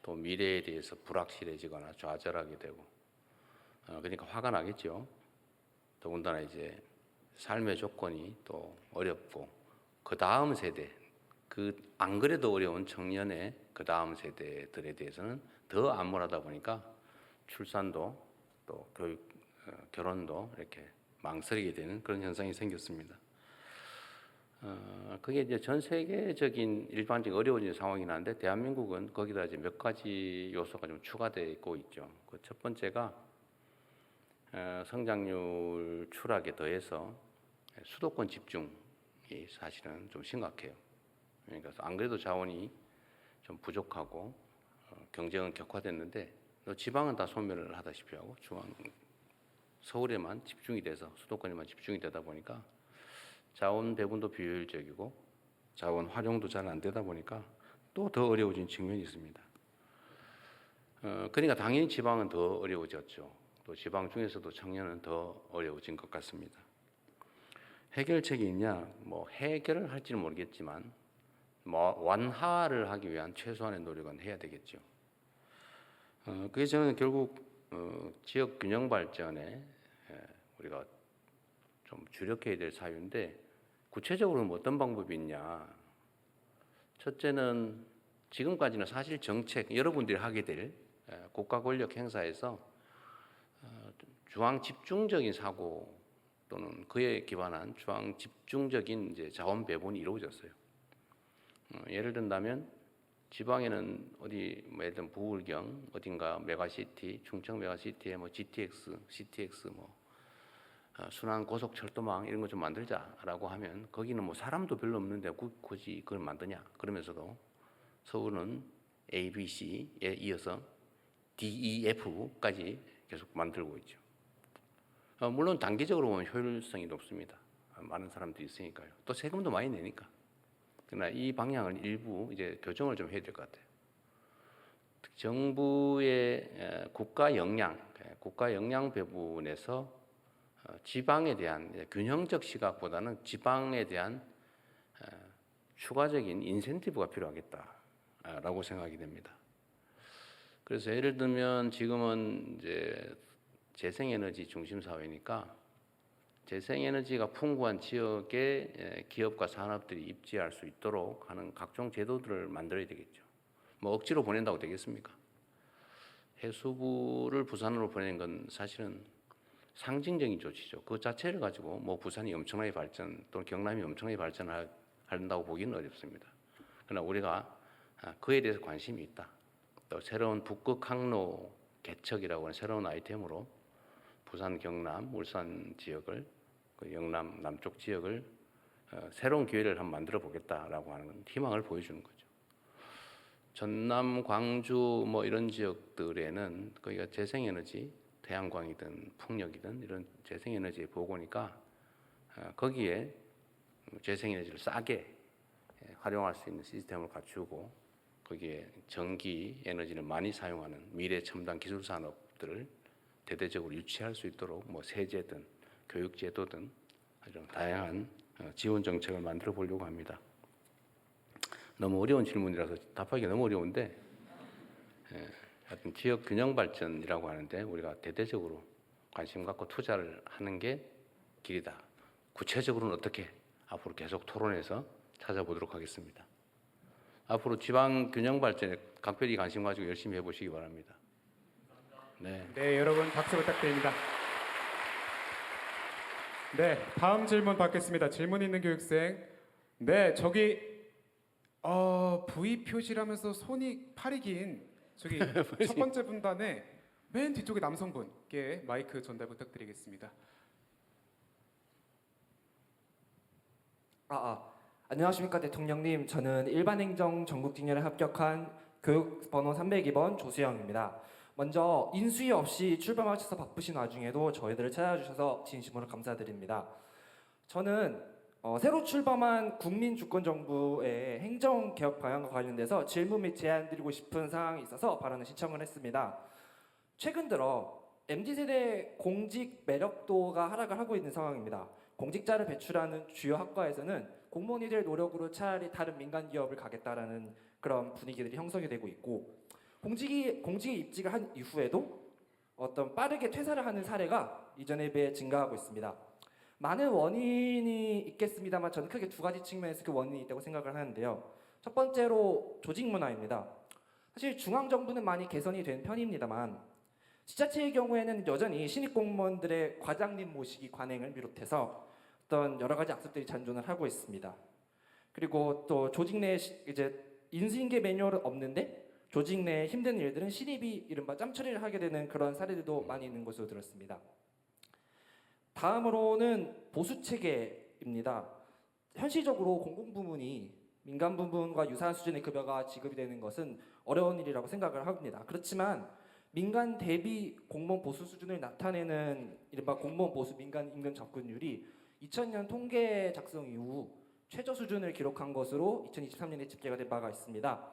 또 미래에 대해서 불확실해지거나 좌절하게 되고, 그러니까 화가 나겠죠. 더군다나 이제 삶의 조건이 또 어렵고 그 다음 세대, 안 그래도 어려운 청년의 그 다음 세대들에 대해서는 더 암울하다 보니까 출산도 또 결혼도 이렇게 망설이게 되는 그런 현상이 생겼습니다. 그게 이제 전 세계적인 일반적인 어려워진 상황이긴 한데 대한민국은 거기다 이제 몇 가지 요소가 좀 추가되고 있죠. 그 첫 번째가 성장률 추락에 더해서 수도권 집중이 사실은 좀 심각해요. 그러니까 안 그래도 자원이 좀 부족하고 경쟁은 격화됐는데 지방은 다 소멸을 하다시피 하고 서울에만 집중이 돼서 수도권에만 집중이 되다 보니까 자원 배분도 비효율적이고 자원 활용도 잘 안 되다 보니까 또 더 어려워진 측면이 있습니다. 그러니까 당연히 지방은 더 어려워졌죠. 또 지방 중에서도 청년은 더 어려워진 것 같습니다. 해결책이 있냐? 뭐 해결을 할지는 모르겠지만 완화를 하기 위한 최소한의 노력은 해야 되겠죠. 그게 저는 결국 지역 균형 발전에 우리가 좀 주력해야 될 사유인데 구체적으로 어떤 방법이 있냐? 첫째는 지금까지는 사실 정책 여러분들이 하게 될 국가 권력 행사에서 중앙 집중적인 사고 또는 그에 기반한 중앙 집중적인 이제 자원 배분이 이루어졌어요. 예를 든다면 지방에는 예를 들면 부울경 어딘가 메가시티, 충청 메가시티에 뭐 GTX, CTX 순환 고속철도망 이런 거 좀 만들자라고 하면 거기는 뭐 사람도 별로 없는데 굳이 그걸 만드냐? 그러면서도 서울은 A, B, C에 이어서 D, E, F까지 계속 만들고 있죠. 물론 단기적으로 보면 효율성이 높습니다. 많은 사람들이 있으니까요. 또 세금도 많이 내니까. 그러나 이 방향을 일부 이제 교정을 좀 해야 될 것 같아요. 정부의 국가 역량 배분에서 지방에 대한 균형적 시각보다는 지방에 대한 추가적인 인센티브가 필요하겠다라고 생각이 됩니다. 그래서 예를 들면 지금은 이제 재생에너지 중심 사회니까 재생에너지가 풍부한 지역에 기업과 산업들이 입지할 수 있도록 하는 각종 제도들을 만들어야 되겠죠. 뭐 억지로 보낸다고 되겠습니까? 해수부를 부산으로 보내는 건 사실은 상징적인 조치죠. 그 자체를 가지고 뭐 부산이 엄청나게 발전 또는 경남이 엄청나게 발전한다고 보기는 어렵습니다. 그러나 우리가 그에 대해서 관심이 있다. 또 새로운 북극 항로 개척이라고 하는 새로운 아이템으로 부산, 경남, 울산 지역을 그 영남 남쪽 지역을 새로운 기회를 한번 만들어 보겠다라고 하는 희망을 보여주는 거죠. 전남, 광주 뭐 이런 지역들에는 거기가 재생에너지, 태양광이든 풍력이든 이런 재생에너지의 보고니까 거기에 재생에너지를 싸게 활용할 수 있는 시스템을 갖추고 거기에 전기 에너지를 많이 사용하는 미래 첨단 기술 산업들을 대대적으로 유치할 수 있도록 뭐 세제든 교육 제도든 아주 다양한 지원 정책을 만들어 보려고 합니다. 너무 어려운 질문이라서 답하기 너무 어려운데 하여튼 지역 균형 발전이라고 하는데 우리가 대대적으로 관심 갖고 투자를 하는 게 길이다. 구체적으로는 어떻게 앞으로 계속 토론해서 찾아보도록 하겠습니다. 앞으로 지방 균형 발전에 각별히 관심 가지고 열심히 해보시기 바랍니다. 네. 네, 여러분 박수 부탁드립니다. 네, 다음 질문 받겠습니다. 질문 있는 교육생. 네, 저기 V 표시라면서 팔이 긴 저기 첫 번째 분단에 맨 뒤쪽에 남성분께 마이크 전달 부탁드리겠습니다. 안녕하십니까 대통령님. 저는 일반행정 전국직렬에 합격한 교육번호 302번 조수영입니다. 먼저 인수위 없이 출범하셔서 바쁘신 와중에도 저희들을 찾아주셔서 진심으로 감사드립니다. 저는 새로 출범한 국민주권정부의 행정개혁 방향과 관련돼서 질문 및 제안 드리고 싶은 사항이 있어서 발언을 신청을 했습니다. 최근 들어 MZ세대 공직 매력도가 하락을 하고 있는 상황입니다. 공직자를 배출하는 주요 학과에서는 공무원이들 노력으로 차라리 다른 민간 기업을 가겠다라는 그런 분위기들이 형성이 되고 있고 공직에 입직을 한 이후에도 어떤 빠르게 퇴사를 하는 사례가 이전에 비해 증가하고 있습니다. 많은 원인이 있겠습니다만 저는 크게 두 가지 측면에서 그 원인이 있다고 생각을 하는데요. 첫 번째로 조직 문화입니다. 사실 중앙정부는 많이 개선이 된 편입니다만 지자체의 경우에는 여전히 신입 공무원들의 과장님 모시기 관행을 비롯해서 어떤 여러 가지 악습들이 잔존을 하고 있습니다. 그리고 또 조직 내 이제 인수인계 매뉴얼은 없는데 조직 내 힘든 일들은 신입이 이른바 짬처리를 하게 되는 그런 사례들도 많이 있는 것으로 들었습니다. 다음으로는 보수 체계입니다. 현실적으로 공공 부문이 민간 부문과 유사한 수준의 급여가 지급이 되는 것은 어려운 일이라고 생각을 합니다. 그렇지만 민간 대비 공무원 보수 수준을 나타내는 이른바 공무원 보수 민간 임금 접근율이 2000년 통계 작성 이후 최저 수준을 기록한 것으로 2023년에 집계가 된 바가 있습니다.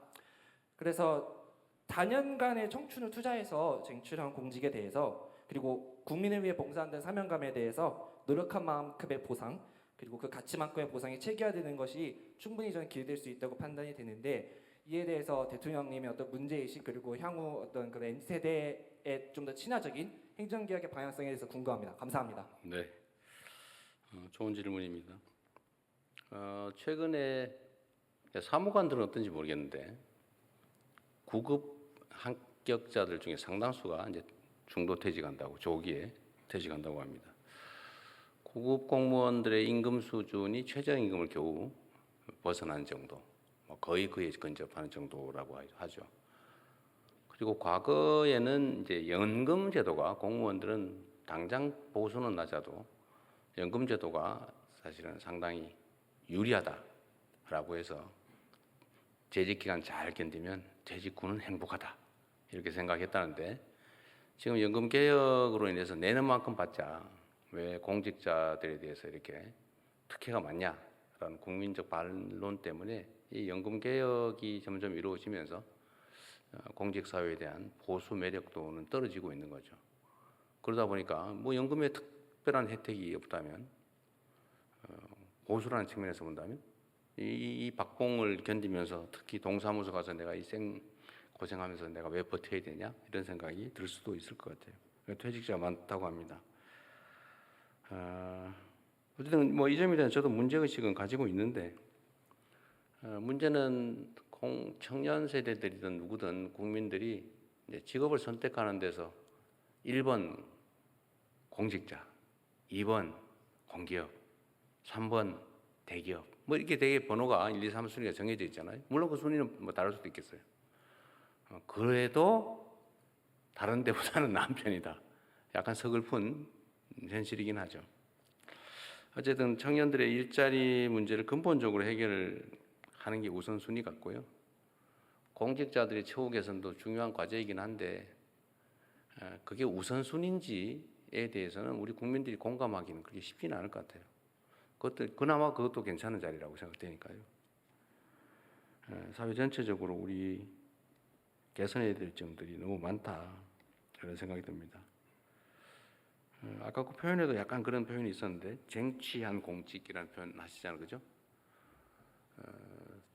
그래서 다년간의 청춘을 투자해서 쟁취한 공직에 대해서 그리고 국민을 위해 봉사한다는 사명감에 대해서 노력한 만큼의 보상 그리고 그 가치만큼의 보상이 체계화되는 것이 충분히 저는 기대될 수 있다고 판단이 되는데 이에 대해서 대통령님의 어떤 문제의식 그리고 향후 어떤 그런 M세대의 좀 더 친화적인 행정개혁의 방향성에 대해서 궁금합니다. 감사합니다. 네. 좋은 질문입니다. 최근에 사무관들은 어떤지 모르겠는데 구급 합격자들 중에 상당수가 이제 중도 퇴직한다고 조기에 퇴직한다고 합니다. 구급 공무원들의 임금 수준이 최저임금을 겨우 벗어난 정도, 거의 그에 근접하는 정도라고 하죠. 그리고 과거에는 이제 연금 제도가 공무원들은 당장 보수는 낮아도 연금 제도가 사실은 상당히 유리하다라고 해서 재직 기간 잘 견디면 퇴직 후는 행복하다 이렇게 생각했다는데 지금 연금 개혁으로 인해서 내는 만큼 받자 왜 공직자들에 대해서 이렇게 특혜가 많냐 그런 국민적 반론 때문에 이 연금 개혁이 점점 이루어지면서 공직 사회에 대한 보수 매력도는 떨어지고 있는 거죠. 그러다 보니까 뭐 연금에 특별한 혜택이 없다면 보수라는 측면에서 본다면 이 박봉을 견디면서 특히 동사무소 가서 내가 이 생 고생하면서 내가 왜 버텨야 되냐 이런 생각이 들 수도 있을 것 같아요. 퇴직자가 많다고 합니다. 어쨌든 뭐 이 점에 대한 저도 문제의식은 가지고 있는데 문제는 청년 세대들이든 누구든 국민들이 이제 직업을 선택하는 데서 1번 공직자, 2번 공기업, 3번 대기업 뭐 이렇게 되게 번호가 1, 2, 3 순위가 정해져 있잖아요. 물론 그 순위는 뭐 다를 수도 있겠어요. 그래도 다른 데보다는 나은 편이다. 약간 서글픈 현실이긴 하죠. 어쨌든 청년들의 일자리 문제를 근본적으로 해결하는 게 우선순위 같고요. 공직자들의 처우 개선도 중요한 과제이긴 한데 그게 우선순위인지에 대해서는 우리 국민들이 공감하기는 그렇게 쉽지는 않을 것 같아요. 그나마 그것도 괜찮은 자리라고 생각되니까요. 사회 전체적으로 우리 개선해야 될 점들이 너무 많다 그런 생각이 듭니다. 아까 그 표현에도 약간 그런 표현이 있었는데 쟁취한 공직이라는 표현 하시잖아요, 그죠?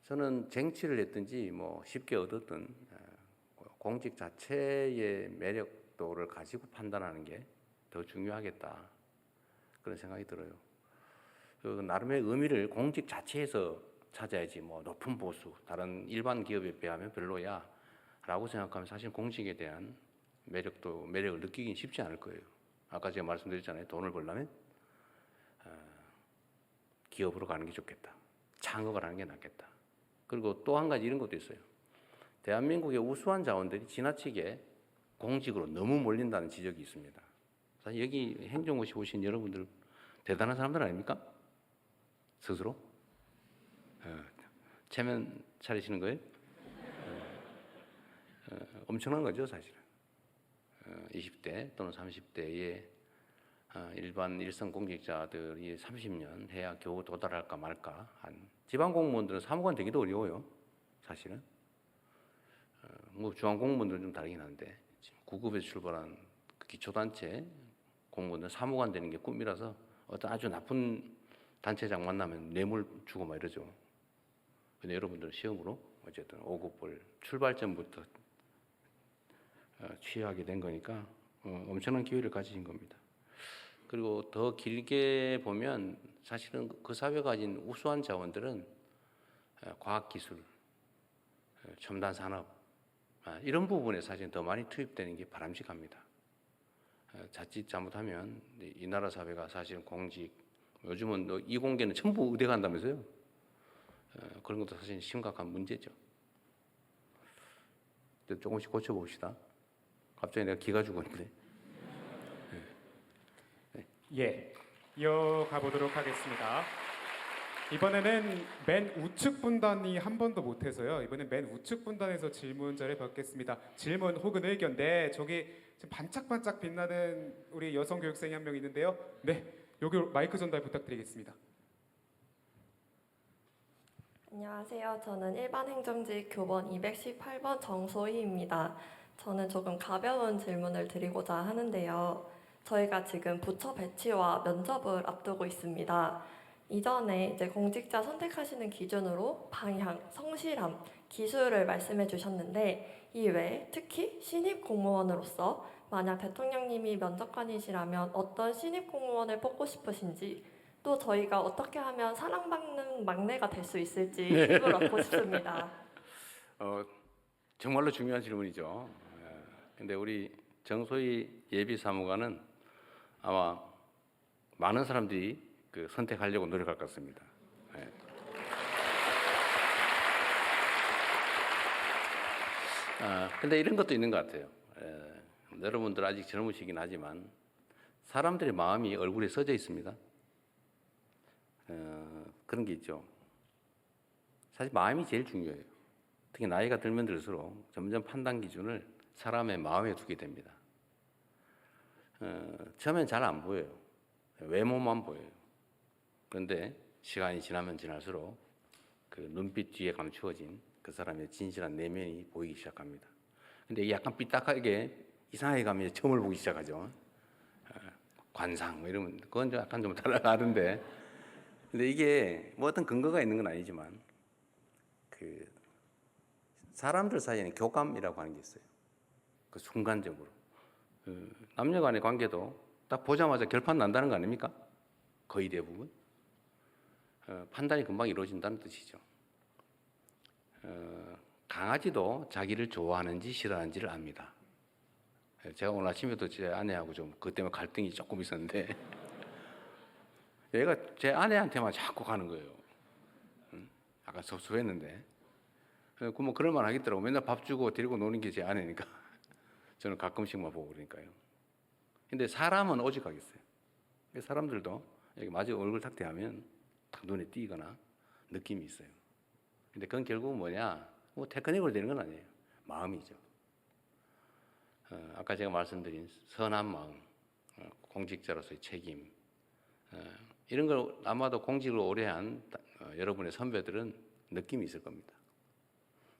저는 쟁취를 했든지 뭐 쉽게 얻었든 공직 자체의 매력도를 가지고 판단하는 게 더 중요하겠다 그런 생각이 들어요. 그 나름의 의미를 공직 자체에서 찾아야지 뭐 높은 보수 다른 일반 기업에 비하면 별로야라고 생각하면 사실 공직에 대한 매력을 느끼긴 쉽지 않을 거예요. 아까 제가 말씀드렸잖아요. 돈을 벌려면 기업으로 가는 게 좋겠다. 창업을 하는 게 낫겠다. 그리고 또 한 가지 이런 것도 있어요. 대한민국의 우수한 자원들이 지나치게 공직으로 너무 몰린다는 지적이 있습니다. 사실 여기 행정고시 오신 여러분들 대단한 사람들 아닙니까? 스스로? 체면 차리시는 거예요? 엄청난 거죠, 사실은. 20대 또는 30대의 일반 일선 공직자들이 30년 해야 겨우 도달할까 말까 한 지방 공무원들은 사무관 되기도 어려워요, 사실은. 뭐 중앙 공무원들은 좀 다르긴 한데 지금 9급에 출발한 그 기초단체 공무원들 사무관 되는 게 꿈이라서 어떤 아주 나쁜 단체장 만나면 뇌물 주고 막 이러죠. 근데 여러분들은 시험으로 어쨌든 5급을 출발점부터 취하게 된 거니까 엄청난 기회를 가지신 겁니다. 그리고 더 길게 보면 사실은 그 사회가 가진 우수한 자원들은 과학기술, 첨단 산업 이런 부분에 사실 더 많이 투입되는 게 바람직합니다. 자칫 잘못하면 이 나라 사회가 사실은 공직, 요즘은 이공계는 전부 의대 간다면서요. 그런 것도 사실 심각한 문제죠. 조금씩 고쳐봅시다. 갑자기 내가 기가 죽었는데. 예, 이어가 보도록 하겠습니다. 이번에는 맨 우측 분단이 한 번도 못해서요. 이번엔 맨 우측 분단에서 질문자를 받겠습니다. 질문 혹은 의견. 네, 저기 지금 반짝반짝 빛나는 우리 여성 교육생이 한 명 있는데요. 네, 여기 마이크 전달 부탁드리겠습니다. 안녕하세요. 저는 일반행정직 교번 218번 정소희입니다. 저는 조금 가벼운 질문을 드리고자 하는데요. 저희가 지금 부처 배치와 면접을 앞두고 있습니다. 이전에 이제 공직자 선택하시는 기준으로 방향, 성실함, 기술을 말씀해 주셨는데 이 외에 특히 신입 공무원으로서 만약 대통령님이 면접관이시라면 어떤 신입 공무원을 뽑고 싶으신지 또 저희가 어떻게 하면 사랑받는 막내가 될 수 있을지 팁을 얻고 싶습니다. 정말로 중요한 질문이죠. 근데 우리 정소희 예비사무관은 아마 많은 사람들이 선택하려고 노력할 것 같습니다. 근데 이런 것도 있는 것 같아요. 여러분들 아직 젊으시긴 하지만 사람들의 마음이 얼굴에 써져 있습니다. 그런 게 있죠. 사실 마음이 제일 중요해요. 특히 나이가 들면 들수록 점점 판단 기준을 사람의 마음에 두게 됩니다. 처음엔 잘 안 보여요. 외모만 보여요. 그런데 시간이 지나면 지날수록 그 눈빛 뒤에 감추어진 그 사람의 진실한 내면이 보이기 시작합니다. 근데 이게 약간 삐딱하게 이상하게 가면 이제 점을 보기 시작하죠. 관상 뭐 이러면 그건 좀 약간 좀 다르던데. 근데 이게 뭐 어떤 근거가 있는 건 아니지만 그 사람들 사이에는 교감이라고 하는 게 있어요. 그 순간적으로 남녀 간의 관계도 딱 보자마자 결판 난다는 거 아닙니까? 거의 대부분 판단이 금방 이루어진다는 뜻이죠. 강아지도 자기를 좋아하는지 싫어하는지를 압니다. 제가 오늘 아침에도 제 아내하고 좀 그것 때문에 갈등이 조금 있었는데 얘가 제 아내한테만 자꾸 가는 거예요. 약간 섭섭했는데 뭐 그럴만 하겠더라고. 맨날 밥 주고 데리고 노는 게 제 아내니까 저는 가끔씩만 보고 그러니까요. 근데 사람은 오직하겠어요. 사람들도 여기 마주 얼굴 탁 대하면 딱 눈에 띄거나 느낌이 있어요. 근데 그건 결국은 뭐냐? 뭐 테크닉으로 되는 건 아니에요. 마음이죠. 아까 제가 말씀드린 선한 마음, 공직자로서의 책임, 이런 걸 아마도 공직을 오래 한 여러분의 선배들은 느낌이 있을 겁니다.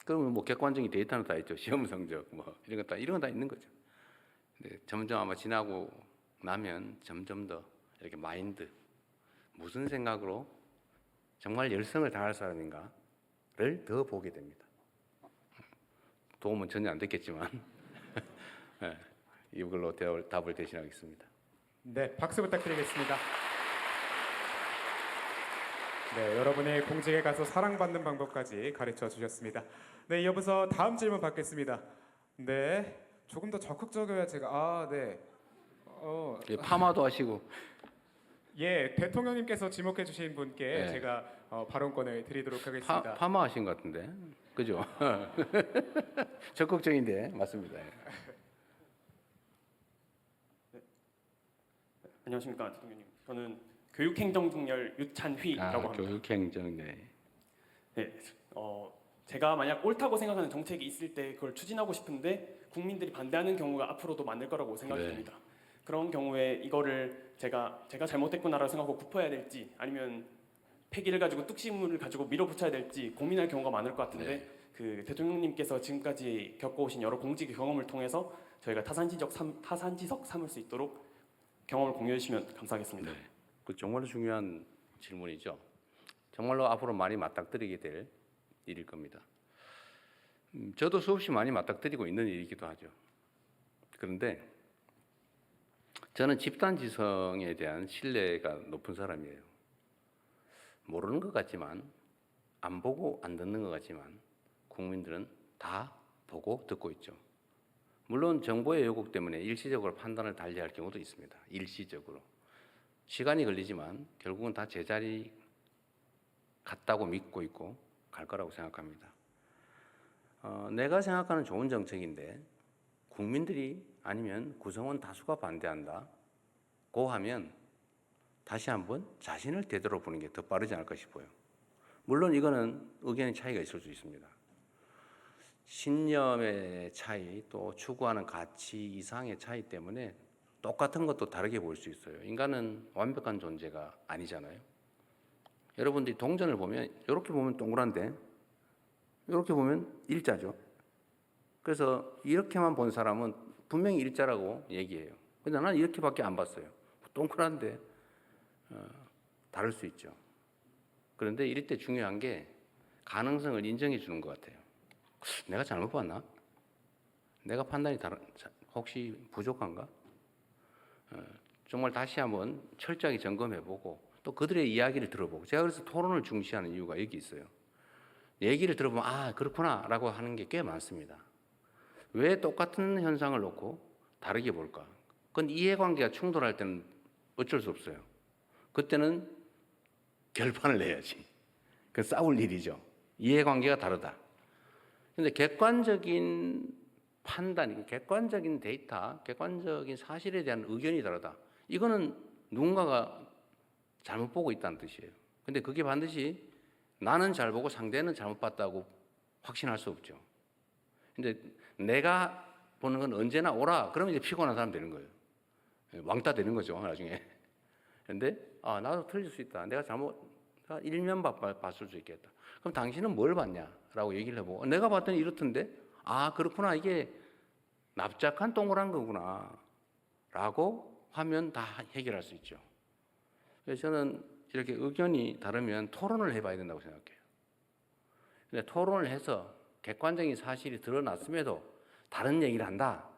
그러면 뭐 객관적인 데이터는 다 있죠. 시험 성적, 뭐 이런 건 다 있는 거죠. 근데 점점 아마 지나고 나면 점점 더 이렇게 마인드, 무슨 생각으로 정말 열성을 다할 사람인가를 더 보게 됩니다. 도움은 전혀 안 됐겠지만 네, 이걸로 답을 대신하겠습니다. 네, 박수 부탁드리겠습니다. 네, 여러분의 공직에 가서 사랑받는 방법까지 가르쳐 주셨습니다. 네, 이어서 다음 질문 받겠습니다. 네, 조금 더 적극적이어야 제가 예, 파마도 하시고 예, 대통령님께서 지목해 주신 분께 네. 제가 발언권을 드리도록 하겠습니다. 파마 하신 것 같은데, 그죠? 적극적인데 맞습니다. 안녕하십니까 대통령님. 저는 교육행정직렬 유찬휘라고 합니다. 교육행정, 네. 네, 제가 만약 옳다고 생각하는 정책이 있을 때 그걸 추진하고 싶은데 국민들이 반대하는 경우가 앞으로도 많을 거라고 생각이 네. 됩니다. 그런 경우에 이거를 제가 잘못했구나라고 생각하고 굽어야 될지 아니면 폐기를 가지고 뚝심을 가지고 밀어붙여야 될지 고민할 경우가 많을 것 같은데 네. 그 대통령님께서 지금까지 겪어오신 여러 공직의 경험을 통해서 저희가 타산지석 삼을 수 있도록 경험을 공유해 주시면 감사하겠습니다. 네. 그 정말로 중요한 질문이죠. 정말로 앞으로 많이 맞닥뜨리게 될 일일 겁니다. 저도 수없이 많이 맞닥뜨리고 있는 일이기도 하죠. 그런데 저는 집단지성에 대한 신뢰가 높은 사람이에요. 모르는 것 같지만, 안 보고 안 듣는 것 같지만 국민들은 다 보고 듣고 있죠. 물론 정보의 요구 때문에 일시적으로 판단을 달리할 경우도 있습니다. 일시적으로. 시간이 걸리지만 결국은 다 제자리 같다고 믿고 있고 갈 거라고 생각합니다. 내가 생각하는 좋은 정책인데 국민들이 아니면 구성원 다수가 반대한다고 하면 다시 한번 자신을 되돌아보는 게 더 빠르지 않을까 싶어요. 물론 이거는 의견의 차이가 있을 수 있습니다. 신념의 차이, 또 추구하는 가치 이상의 차이 때문에 똑같은 것도 다르게 보일 수 있어요. 인간은 완벽한 존재가 아니잖아요. 여러분들이 동전을 보면 이렇게 보면 동그란데 이렇게 보면 일자죠. 그래서 이렇게만 본 사람은 분명히 일자라고 얘기해요. 근데 나는 이렇게밖에 안 봤어요. 동그란데 다를 수 있죠. 그런데 이럴 때 중요한 게 가능성을 인정해 주는 것 같아요. 내가 잘못 봤나? 내가 판단이 혹시 부족한가? 정말 다시 한번 철저하게 점검해보고 또 그들의 이야기를 들어보고, 제가 그래서 토론을 중시하는 이유가 여기 있어요. 얘기를 들어보면 아 그렇구나 라고 하는 게 꽤 많습니다. 왜 똑같은 현상을 놓고 다르게 볼까? 그건 이해관계가 충돌할 때는 어쩔 수 없어요. 그때는 결판을 내야지. 그 싸울 일이죠. 이해관계가 다르다. 근데 객관적인 판단, 객관적인 데이터, 객관적인 사실에 대한 의견이 다르다. 이거는 누군가가 잘못 보고 있다는 뜻이에요. 근데 그게 반드시 나는 잘 보고 상대는 잘못 봤다고 확신할 수 없죠. 근데 내가 보는 건 언제나 옳아. 그러면 이제 피곤한 사람 되는 거예요. 왕따 되는 거죠, 나중에. 근데 나도 틀릴 수 있다. 내가 잘못 다 일면 봤을 수 있겠다. 그럼 당신은 뭘 봤냐라고 얘기를 해보고 내가 봤더니 이렇던데 아 그렇구나 이게 납작한 동그란 거구나 라고 하면 다 해결할 수 있죠. 그래서 저는 이렇게 의견이 다르면 토론을 해봐야 된다고 생각해요. 근데 토론을 해서 객관적인 사실이 드러났음에도 다른 얘기를 한다.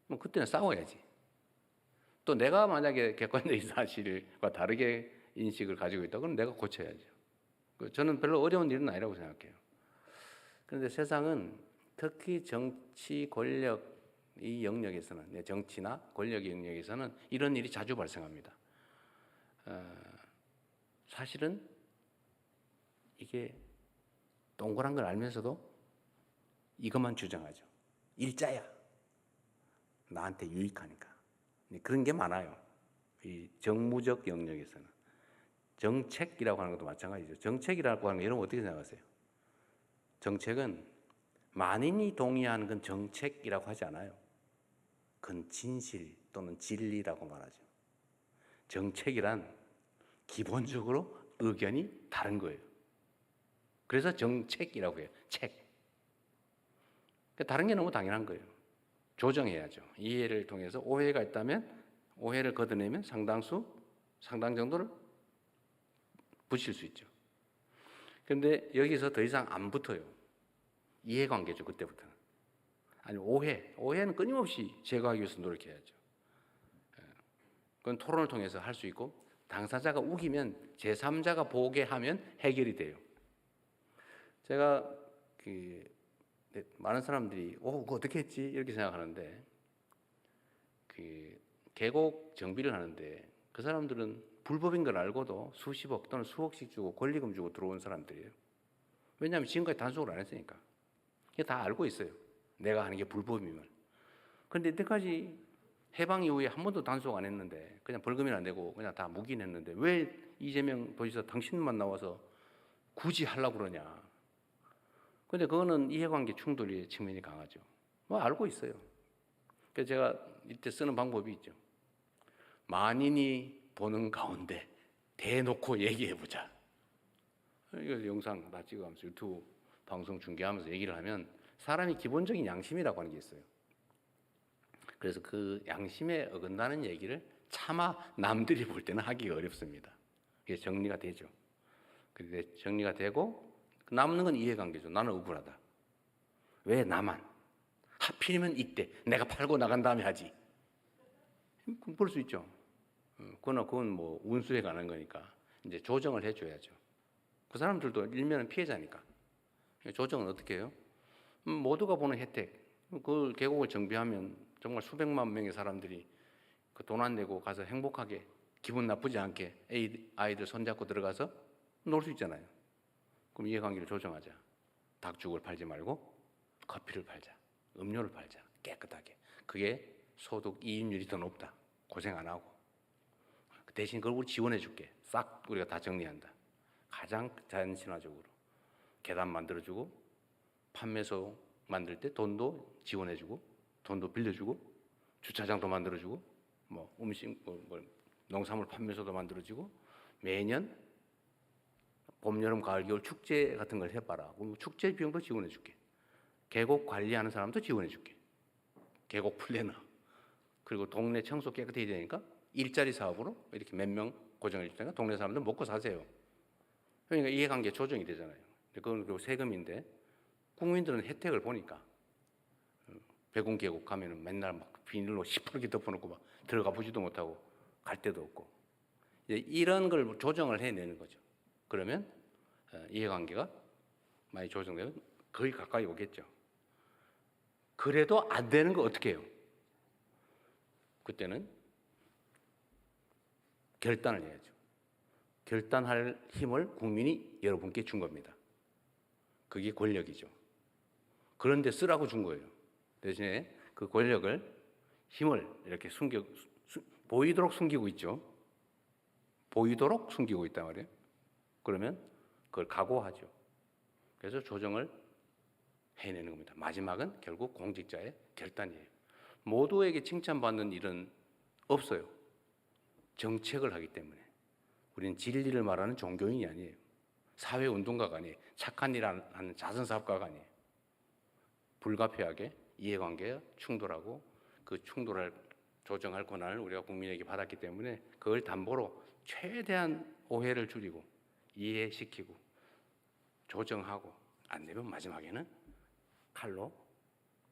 뭐 그때는 싸워야지. 또 내가 만약에 객관적인 사실과 다르게 인식을 가지고 있다. 그럼 내가 고쳐야죠. 저는 별로 어려운 일은 아니라고 생각해요. 그런데 세상은 특히 정치 권력 이 영역에서는 정치나 권력의 영역에서는 이런 일이 자주 발생합니다. 사실은 이게 동그란 걸 알면서도 이것만 주장하죠. 일자야. 나한테 유익하니까. 그런 게 많아요. 이 정무적 영역에서는. 정책이라고 하는 것도 마찬가지죠. 정책이라고 하는 거 여러분 어떻게 생각하세요? 정책은 만인이 동의하는 건 정책이라고 하지 않아요. 그건 진실 또는 진리라고 말하죠. 정책이란 기본적으로 의견이 다른 거예요. 그래서 정책이라고 해요. 책. 다른 게 너무 당연한 거예요. 조정해야죠. 이해를 통해서 오해가 있다면 오해를 걷어내면 상당 정도를 붙일 수 있죠. 그런데 여기서 더 이상 안 붙어요. 이해관계죠. 그때부터는. 아니 오해는 끊임없이 제거하기 위해서 노력해야죠. 그건 토론을 통해서 할 수 있고 당사자가 우기면 제3자가 보게 하면 해결이 돼요. 제가 많은 사람들이 그거 어떻게 했지 이렇게 생각하는데 계곡 정비를 하는데 그 사람들은 불법인 걸 알고도 수십억 또는 수억씩 주고 권리금 주고 들어온 사람들이에요. 왜냐하면 지금까지 단속을 안 했으니까. 다 알고 있어요. 내가 하는 게 불법임을. 그런데 이때까지 해방 이후에 한 번도 단속 안 했는데 그냥 벌금이나 내고 그냥 다 묵인했는데 왜 이재명 도지사 당신만 나와서 굳이 하려고 그러냐. 근데 그거는 이해관계 충돌의 측면이 강하죠. 뭐 알고 있어요. 그래서 제가 이때 쓰는 방법이 있죠. 만인이 보는 가운데 대놓고 얘기해보자. 이거 영상 다 찍어가면서 유튜브 방송 중계하면서 얘기를 하면 사람이 기본적인 양심이라고 하는 게 있어요. 그래서 그 양심에 어긋나는 얘기를 차마 남들이 볼 때는 하기가 어렵습니다. 그게 정리가 되죠. 그런데 정리가 되고 남는 건 이해관계죠. 나는 억울하다. 왜 나만? 하필이면 이때 내가 팔고 나간 다음에 하지. 볼 수 있죠. 그건 뭐 운수에 관한 거니까 이제 조정을 해줘야죠. 그 사람들도 일면은 피해자니까. 조정은 어떻게 해요? 모두가 보는 혜택. 그 계곡을 정비하면 정말 수백만 명의 사람들이 그 돈 안 내고 가서 행복하게 기분 나쁘지 않게 아이들 손잡고 들어가서 놀 수 있잖아요. 그럼 이해관계를 조정하자. 닭죽을 팔지 말고 커피를 팔자. 음료를 팔자. 깨끗하게. 그게 소득 이익률이 더 높다. 고생 안 하고. 대신 그걸 우리 지원해 줄게. 싹 우리가 다 정리한다. 가장 자연친화적으로. 계단 만들어주고 판매소 만들 때 돈도 지원해주고 돈도 빌려주고 주차장도 만들어주고 뭐 음식 농산물 판매소도 만들어주고 매년 봄, 여름, 가을, 겨울 축제 같은 걸 해봐라. 그럼 축제 비용도 지원해줄게. 계곡 관리하는 사람도 지원해줄게. 계곡 플래너. 그리고 동네 청소 깨끗해야 되니까 일자리 사업으로 이렇게 몇 명 고정해 주니까 동네 사람들 먹고 사세요. 그러니까 이해관계 조정이 되잖아요. 그건 그리고 세금인데 국민들은 혜택을 보니까 백운 계곡 가면은 맨날 막 비닐로 시퍼렇게 덮어놓고 막 들어가 보지도 못하고 갈 데도 없고 이런 걸 조정을 해내는 거죠. 그러면 이해관계가 많이 조정되면 거의 가까이 오겠죠. 그래도 안 되는 거 어떻게 해요? 그때는 결단을 해야죠. 결단할 힘을 국민이 여러분께 준 겁니다. 그게 권력이죠. 그런데 쓰라고 준 거예요. 대신에 그 권력을 힘을 이렇게 보이도록 숨기고 있죠. 보이도록 숨기고 있단 말이에요. 그러면 그걸 각오하죠. 그래서 조정을 해내는 겁니다. 마지막은 결국 공직자의 결단이에요. 모두에게 칭찬받는 일은 없어요. 정책을 하기 때문에. 우리는 진리를 말하는 종교인이 아니에요. 사회운동가가 아니에요. 착한 일 하는 자선사업가가 아니에요. 불가피하게 이해관계가 충돌하고 그 충돌을 조정할 권한을 우리가 국민에게 받았기 때문에 그걸 담보로 최대한 오해를 줄이고 이해시키고 조정하고 안 되면 마지막에는 칼로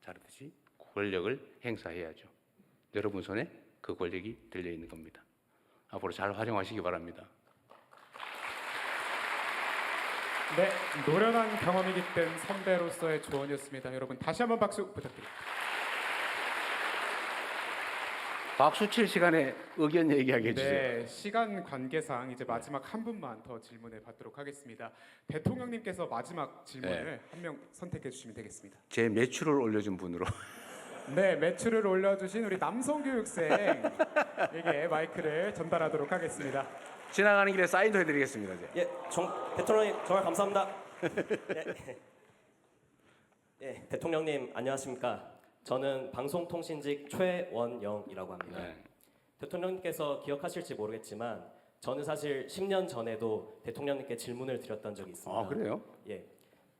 자르듯이 권력을 행사해야죠. 여러분 손에 그 권력이 들려 있는 겁니다. 앞으로 잘 활용하시기 바랍니다. 네, 노련한 경험이 깃든 선배로서의 조언이었습니다. 여러분 다시 한번 박수 부탁드립니다. 박수 칠 시간에 의견 얘기하게 해주세요. 네, 시간 관계상 이제 마지막 한 분만 더 질문을 받도록 하겠습니다. 대통령님께서 마지막 질문을 한 명 선택해 주시면 되겠습니다. 제 매출을 올려준 분으로. 네, 매출을 올려주신 우리 남성교육생에게 마이크를 전달하도록 하겠습니다. 지나가는 길에 사인도 해드리겠습니다. 이제. 예, 대통령님 정말 감사합니다. 예, 대통령님 안녕하십니까? 저는 방송통신직 최원영이라고 합니다. 네. 대통령님께서 기억하실지 모르겠지만 저는 사실 10년 전에도 대통령님께 질문을 드렸던 적이 있습니다. 아 그래요? 예,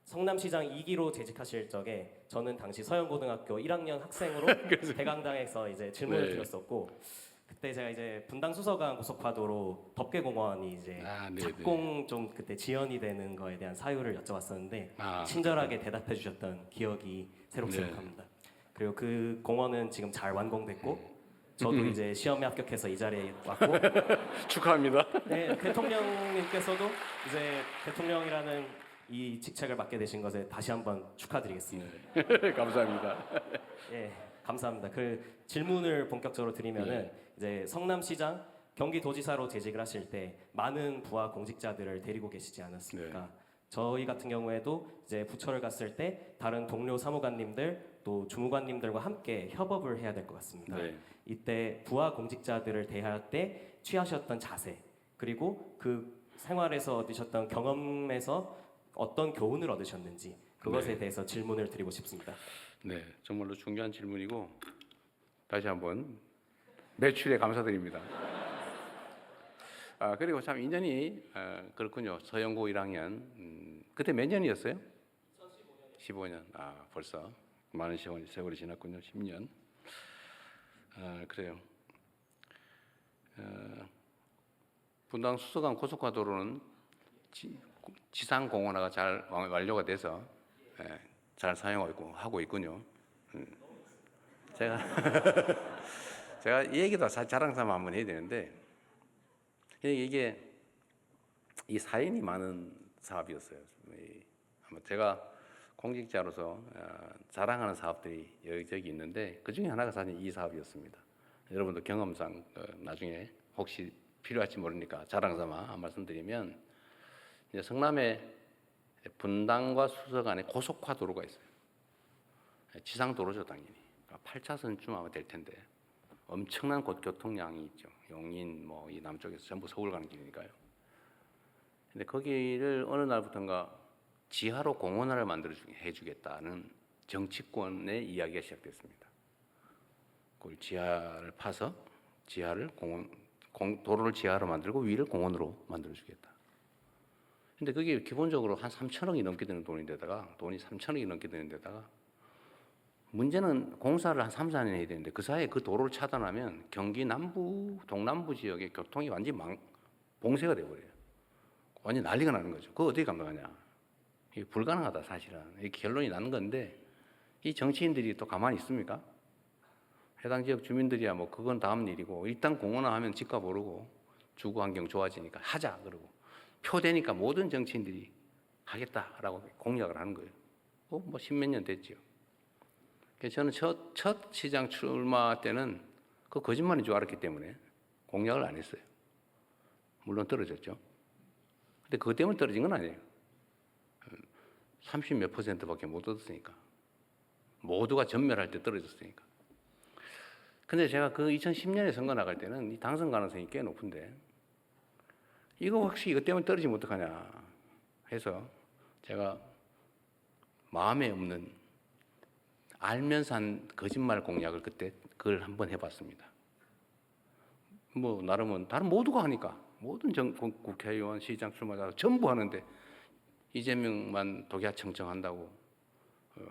성남시장 2기로 재직하실 적에 저는 당시 서영고등학교 1학년 학생으로 대강당에서 이제 질문을 네. 드렸었고 그때 제가 이제 분당 수서강 고속화도로 덮개공원이 이제 네네. 착공 좀 그때 지연이 되는 거에 대한 사유를 여쭤봤었는데 아, 친절하게 대답해 주셨던 기억이 새록새록합니다. 그리고 그 공원은 지금 잘 완공됐고 저도 이제 시험에 합격해서 이 자리에 왔고 축하합니다. 네, 대통령님께서도 이제 대통령이라는 이 직책을 맡게 되신 것에 다시 한번 축하드리겠습니다. 감사합니다. 예, 감사합니다. 그 질문을 본격적으로 드리면은 이제 성남시장 경기도지사로 재직을 하실 때 많은 부하 공직자들을 데리고 계시지 않았습니까? 저희 같은 경우에도 이제 부처를 갔을 때 다른 동료 사무관님들 또 주무관님들과 함께 협업을 해야 될 것 같습니다. 네. 이때 부하 공직자들을 대할 때 취하셨던 자세 그리고 그 생활에서 얻으셨던 경험에서 어떤 교훈을 얻으셨는지 그것에 네. 대해서 질문을 드리고 싶습니다. 네, 정말로 중요한 질문이고 다시 한번 매출에 감사드립니다. 아 그리고 참 인연이 그렇군요. 서영고 1학년 그때 몇 년이었어요? 15년. 아 벌써 많은 세월이 지났군요. 10년. 아 그래요. 분당 수서강 고속화도로는 지상 공원화가 잘 완료가 돼서 잘 사용하고 있군요. 제가 제가 이 얘기도 자랑삼아 한번 해야 되는데 이게 이 사연이 많은 사업이었어요. 아마 제가 공직자로서 자랑하는 사업들이 여기저기 있는데 그 중에 하나가 사실 이 사업이었습니다. 여러분도 경험상 나중에 혹시 필요할지 모르니까 자랑삼아 말씀드리면 이제 성남에 분당과 수서 간에 고속화도로가 있어요. 지상 도로죠 당연히. 그러니까 8차선쯤 아마 될 텐데 엄청난 교통량이 있죠. 용인 뭐 이 남쪽에서 전부 서울 가는 길이니까요. 근데 거기를 어느 날부터인가 지하로 공원화를 해주겠다는 정치권의 이야기가 시작됐습니다. 그걸 지하를 파서 지하를 도로를 지하로 만들고 위를 공원으로 만들어주겠다. 근데 그게 기본적으로 한 3천억이 넘게 드는 돈이 3천억이 넘게 되는 데다가 문제는 공사를 한 3, 4년 해야 되는데 그 사이에 그 도로를 차단하면 경기 남부, 동남부 지역의 교통이 완전히 봉쇄가 돼버려요. 완전히 난리가 나는 거죠. 그거 어떻게 감당하냐. 이게 불가능하다 사실은. 이 결론이 나는 건데 이 정치인들이 또 가만히 있습니까? 해당 지역 주민들이야 뭐 그건 다음 일이고 일단 공원화하면 집값 오르고 주거 환경 좋아지니까 하자 그러고 표 되니까 모든 정치인들이 하겠다라고 공약을 하는 거예요. 뭐 십몇 년 됐지요. 그래서 저는 첫 시장 출마 때는 그 거짓말인 줄 알았기 때문에 공약을 안 했어요. 물론 떨어졌죠. 근데 그것 때문에 떨어진 건 아니에요. 30몇 %밖에 못 얻었으니까. 모두가 전멸할 때 떨어졌으니까. 근데 제가 그 2010년에 선거 나갈 때는 이 당선 가능성이 꽤 높은데 이거 혹시 이것 때문에 떨어지면 어떡하냐 해서 제가 마음에 없는 알면서 한 거짓말 공약을 그때 그걸 한번 해봤습니다. 뭐 나름은 다른 모두가 하니까 모든 국회의원, 시장 출마자 전부 하는데 이재명만 독야 청청한다고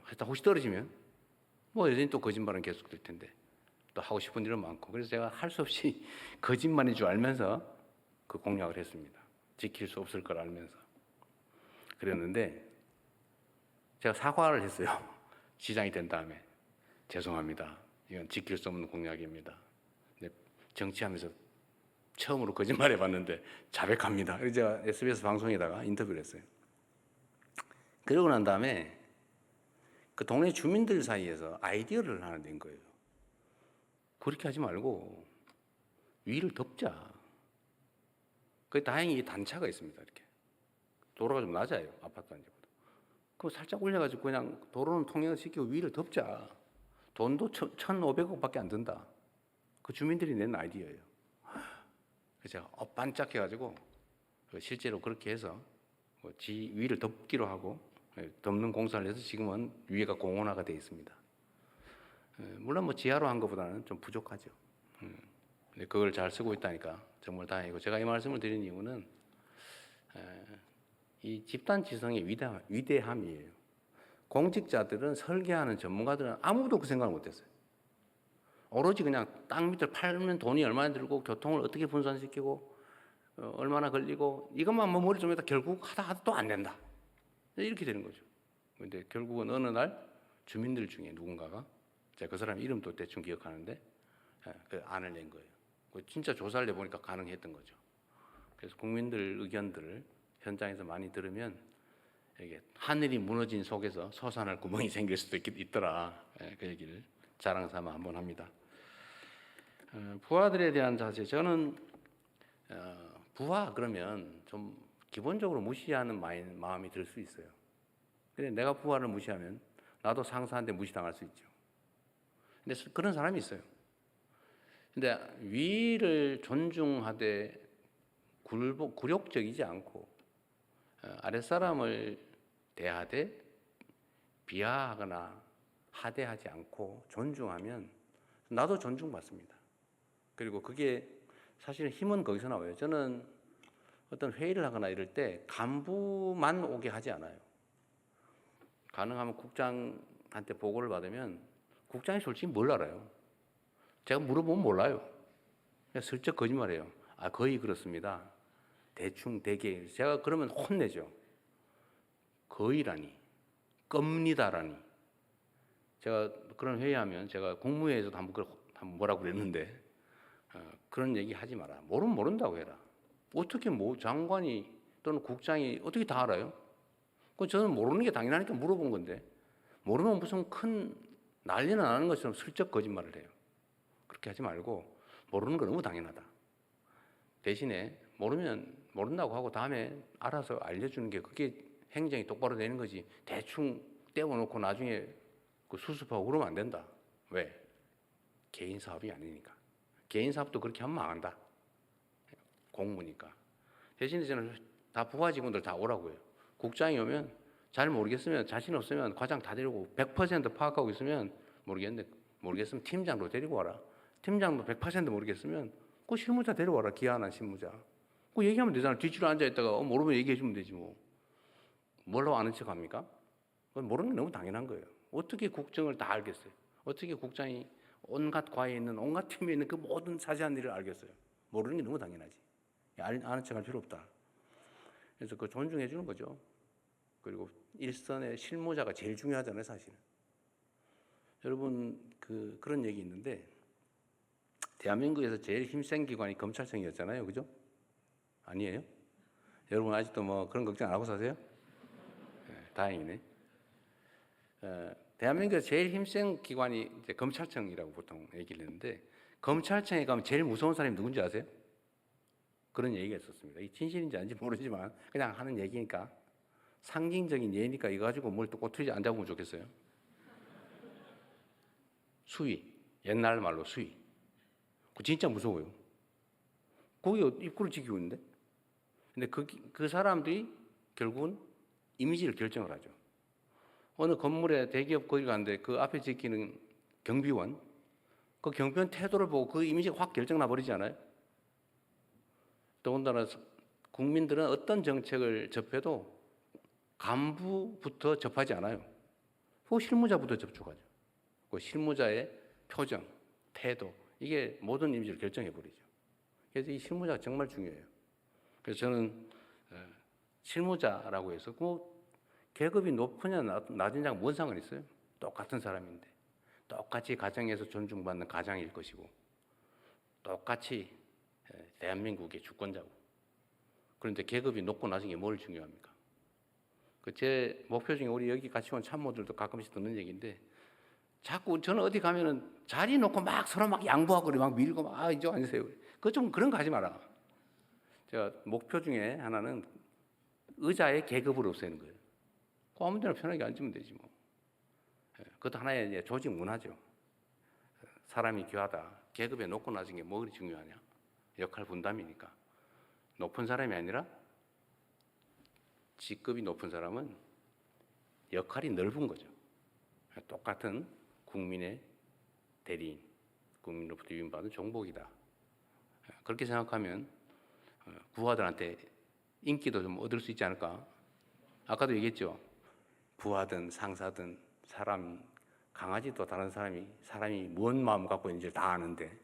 하여튼 혹시 떨어지면 뭐 여전히 또 거짓말은 계속될 텐데 또 하고 싶은 일은 많고 그래서 제가 할 수 없이 거짓말인 줄 알면서 그 공약을 했습니다. 지킬 수 없을 걸 알면서 그랬는데 제가 사과를 했어요. 시장이 된 다음에 죄송합니다. 이건 지킬 수 없는 공약입니다. 근데 정치하면서 처음으로 거짓말 해봤는데 자백합니다. 그래서 제가 SBS 방송에다가 인터뷰를 했어요. 그러고 난 다음에 그 동네 주민들 사이에서 아이디어를 하나 낸 거예요. 그렇게 하지 말고 위를 덮자. 그 다행히 단차가 있습니다. 이렇게 도로가 좀 낮아요. 아파트 단지보다. 그거 살짝 올려가지고 그냥 도로는 통행을 시키고 위를 덮자. 돈도 1,500억밖에 안 든다. 그 주민들이 낸 아이디어예요. 그래서 제가 반짝해가지고 실제로 그렇게 해서 지 위를 덮기로 하고 덮는 공사를 해서 지금은 위에가 공원화가 되어 있습니다. 물론 뭐 지하로 한 것보다는 좀 부족하죠. 근데 그걸 잘 쓰고 있다니까 정말 다행이고 제가 이 말씀을 드린 이유는 이 집단 지성의 위대함이에요. 공직자들은 설계하는 전문가들은 아무도 그 생각을 못했어요. 오로지 그냥 땅 밑을 팔면 돈이 얼마나 들고 교통을 어떻게 분산시키고 얼마나 걸리고 이것만 뭐 머리 좀 해다 결국 하다 또 안 된다. 이렇게 되는 거죠. 근데 결국은 어느 날 주민들 중에 누군가가 제가 그 사람 이름도 대충 기억하는데 그 안을 낸 거예요. 진짜 조사를 해보니까 가능했던 거죠. 그래서 국민들 의견들을 현장에서 많이 들으면 이게 하늘이 무너진 속에서 솟아날 구멍이 생길 수도 있더라. 그 얘기를 자랑삼아 한번 합니다. 부하들에 대한 자세. 저는 부하 그러면 좀 기본적으로 무시하는 마음이 들 수 있어요. 근데 내가 부하를 무시하면 나도 상사한테 무시당할 수 있죠. 근데 그런 사람이 있어요. 근데 위를 존중하되 굴욕적이지 않고 아랫사람을 대하되 비하하거나 하대하지 않고 존중하면 나도 존중받습니다. 그리고 그게 사실 힘은 거기서 나와요. 저는 어떤 회의를 하거나 이럴 때 간부만 오게 하지 않아요. 가능하면 국장한테 보고를 받으면 국장이 솔직히 뭘 알아요? 제가 물어보면 몰라요. 그냥 슬쩍 거짓말해요. 아, 거의 그렇습니다. 대충 대개. 제가 그러면 혼내죠. 거의라니, 겁니다라니. 제가 그런 회의하면 제가 국무회의에서도 한번 뭐라고 그랬는데 그런 얘기 하지 마라. 모르면 모른다고 해라. 어떻게 뭐 장관이 또는 국장이 어떻게 다 알아요? 그 저는 모르는 게 당연하니까 물어본 건데 모르면 무슨 큰 난리나 나는 것처럼 슬쩍 거짓말을 해요. 그렇게 하지 말고 모르는 거 너무 당연하다. 대신에 모르면 모른다고 하고 다음에 알아서 알려주는 게 그게 행정이 똑바로 되는 거지. 대충 떼어놓고 나중에 그 수습하고 그러면 안 된다. 왜? 개인 사업이 아니니까. 개인 사업도 그렇게 하면 망한다. 공무니까. 대신에 저는 다 부하 직원들 다 오라고 해요. 국장이 오면 잘 모르겠으면 자신 없으면 과장 다 데리고 100% 파악하고 있으면 모르겠으면 팀장도 데리고 와라. 팀장도 100% 모르겠으면 그 실무자 데려와라. 기한한 실무자. 그 얘기하면 되잖아. 뒤치로 앉아있다가 모르면 얘기해주면 되지 뭐. 뭘로 아는 척 합니까? 모르는 게 너무 당연한 거예요. 어떻게 국정을 다 알겠어요? 어떻게 국장이 온갖 과에 있는 온갖 팀에 있는 그 모든 자세한 일을 알겠어요? 모르는 게 너무 당연하지. 아는 척 할 필요 없다. 그래서 그 존중해 주는 거죠. 그리고 일선의 실무자가 제일 중요하잖아요, 사실은. 여러분 그런 얘기 있는데 대한민국에서 제일 힘센 기관이 검찰청이었잖아요, 그죠? 아니에요? 여러분 아직도 뭐 그런 걱정 안 하고 사세요? 네, 다행이네. 대한민국에서 제일 힘센 기관이 이제 검찰청이라고 보통 얘기를 했는데 검찰청에 가면 제일 무서운 사람이 누군지 아세요? 그런 얘기가 있었습니다. 이 진실인지 아닌지 모르지만 그냥 하는 얘기니까 상징적인 예니까 이거 가지고 뭘 또 꼬투리 안 잡으면 좋겠어요. 수위, 옛날 말로 수위. 그 진짜 무서워요. 거기 입구를 지키고 있는데. 근데 그 사람들이 결국은 이미지를 결정을 하죠. 어느 건물에 대기업 거기 가는데 그 앞에 지키는 경비원, 그 경비원 태도를 보고 그 이미지가 확 결정나 버리지 않아요? 더군다나 국민들은 어떤 정책을 접해도 간부부터 접하지 않아요. 그 실무자부터 접촉하죠. 그 실무자의 표정, 태도 이게 모든 이미지를 결정해 버리죠. 그래서 이 실무자가 정말 중요해요. 그래서 저는 실무자라고 해서 계급이 높으냐 낮으냐 뭔 상관 있어요? 똑같은 사람인데 똑같이 가정에서 존중받는 가장일 것이고 똑같이 대한민국의 주권자고 그런데 계급이 높고 낮은 게 뭘 중요합니까? 제 목표 중에 우리 여기 같이 온 참모들도 가끔씩 듣는 얘기인데 자꾸 저는 어디 가면은 자리 놓고 막 서로 막 양보하고 막 밀고 막 이쪽 앉으세요. 그거 좀 그런 거 하지 마라. 제가 목표 중에 하나는 의자의 계급을 없애는 거예요. 그 아무 데나 편하게 앉으면 되지 뭐. 그것도 하나의 이제 조직 문화죠. 사람이 귀하다. 계급에 높고 낮은 게 뭐 그리 중요하냐? 역할 분담이니까. 높은 사람이 아니라 직급이 높은 사람은 역할이 넓은 거죠. 똑같은 국민의 대리인, 국민으로부터 유인받은 종복이다. 그렇게 생각하면 부하들한테 인기도 좀 얻을 수 있지 않을까? 아까도 얘기했죠. 부하든 상사든 사람, 강아지도 다른 사람이 뭔 마음 갖고 있는지 다 아는데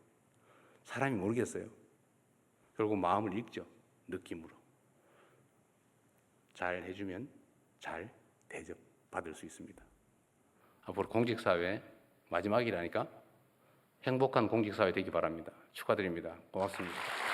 사람이 모르겠어요. 결국 마음을 읽죠. 느낌으로. 잘 해주면 잘 대접받을 수 있습니다. 앞으로 공직사회 마지막이라니까 행복한 공직사회 되기 바랍니다. 축하드립니다. 고맙습니다.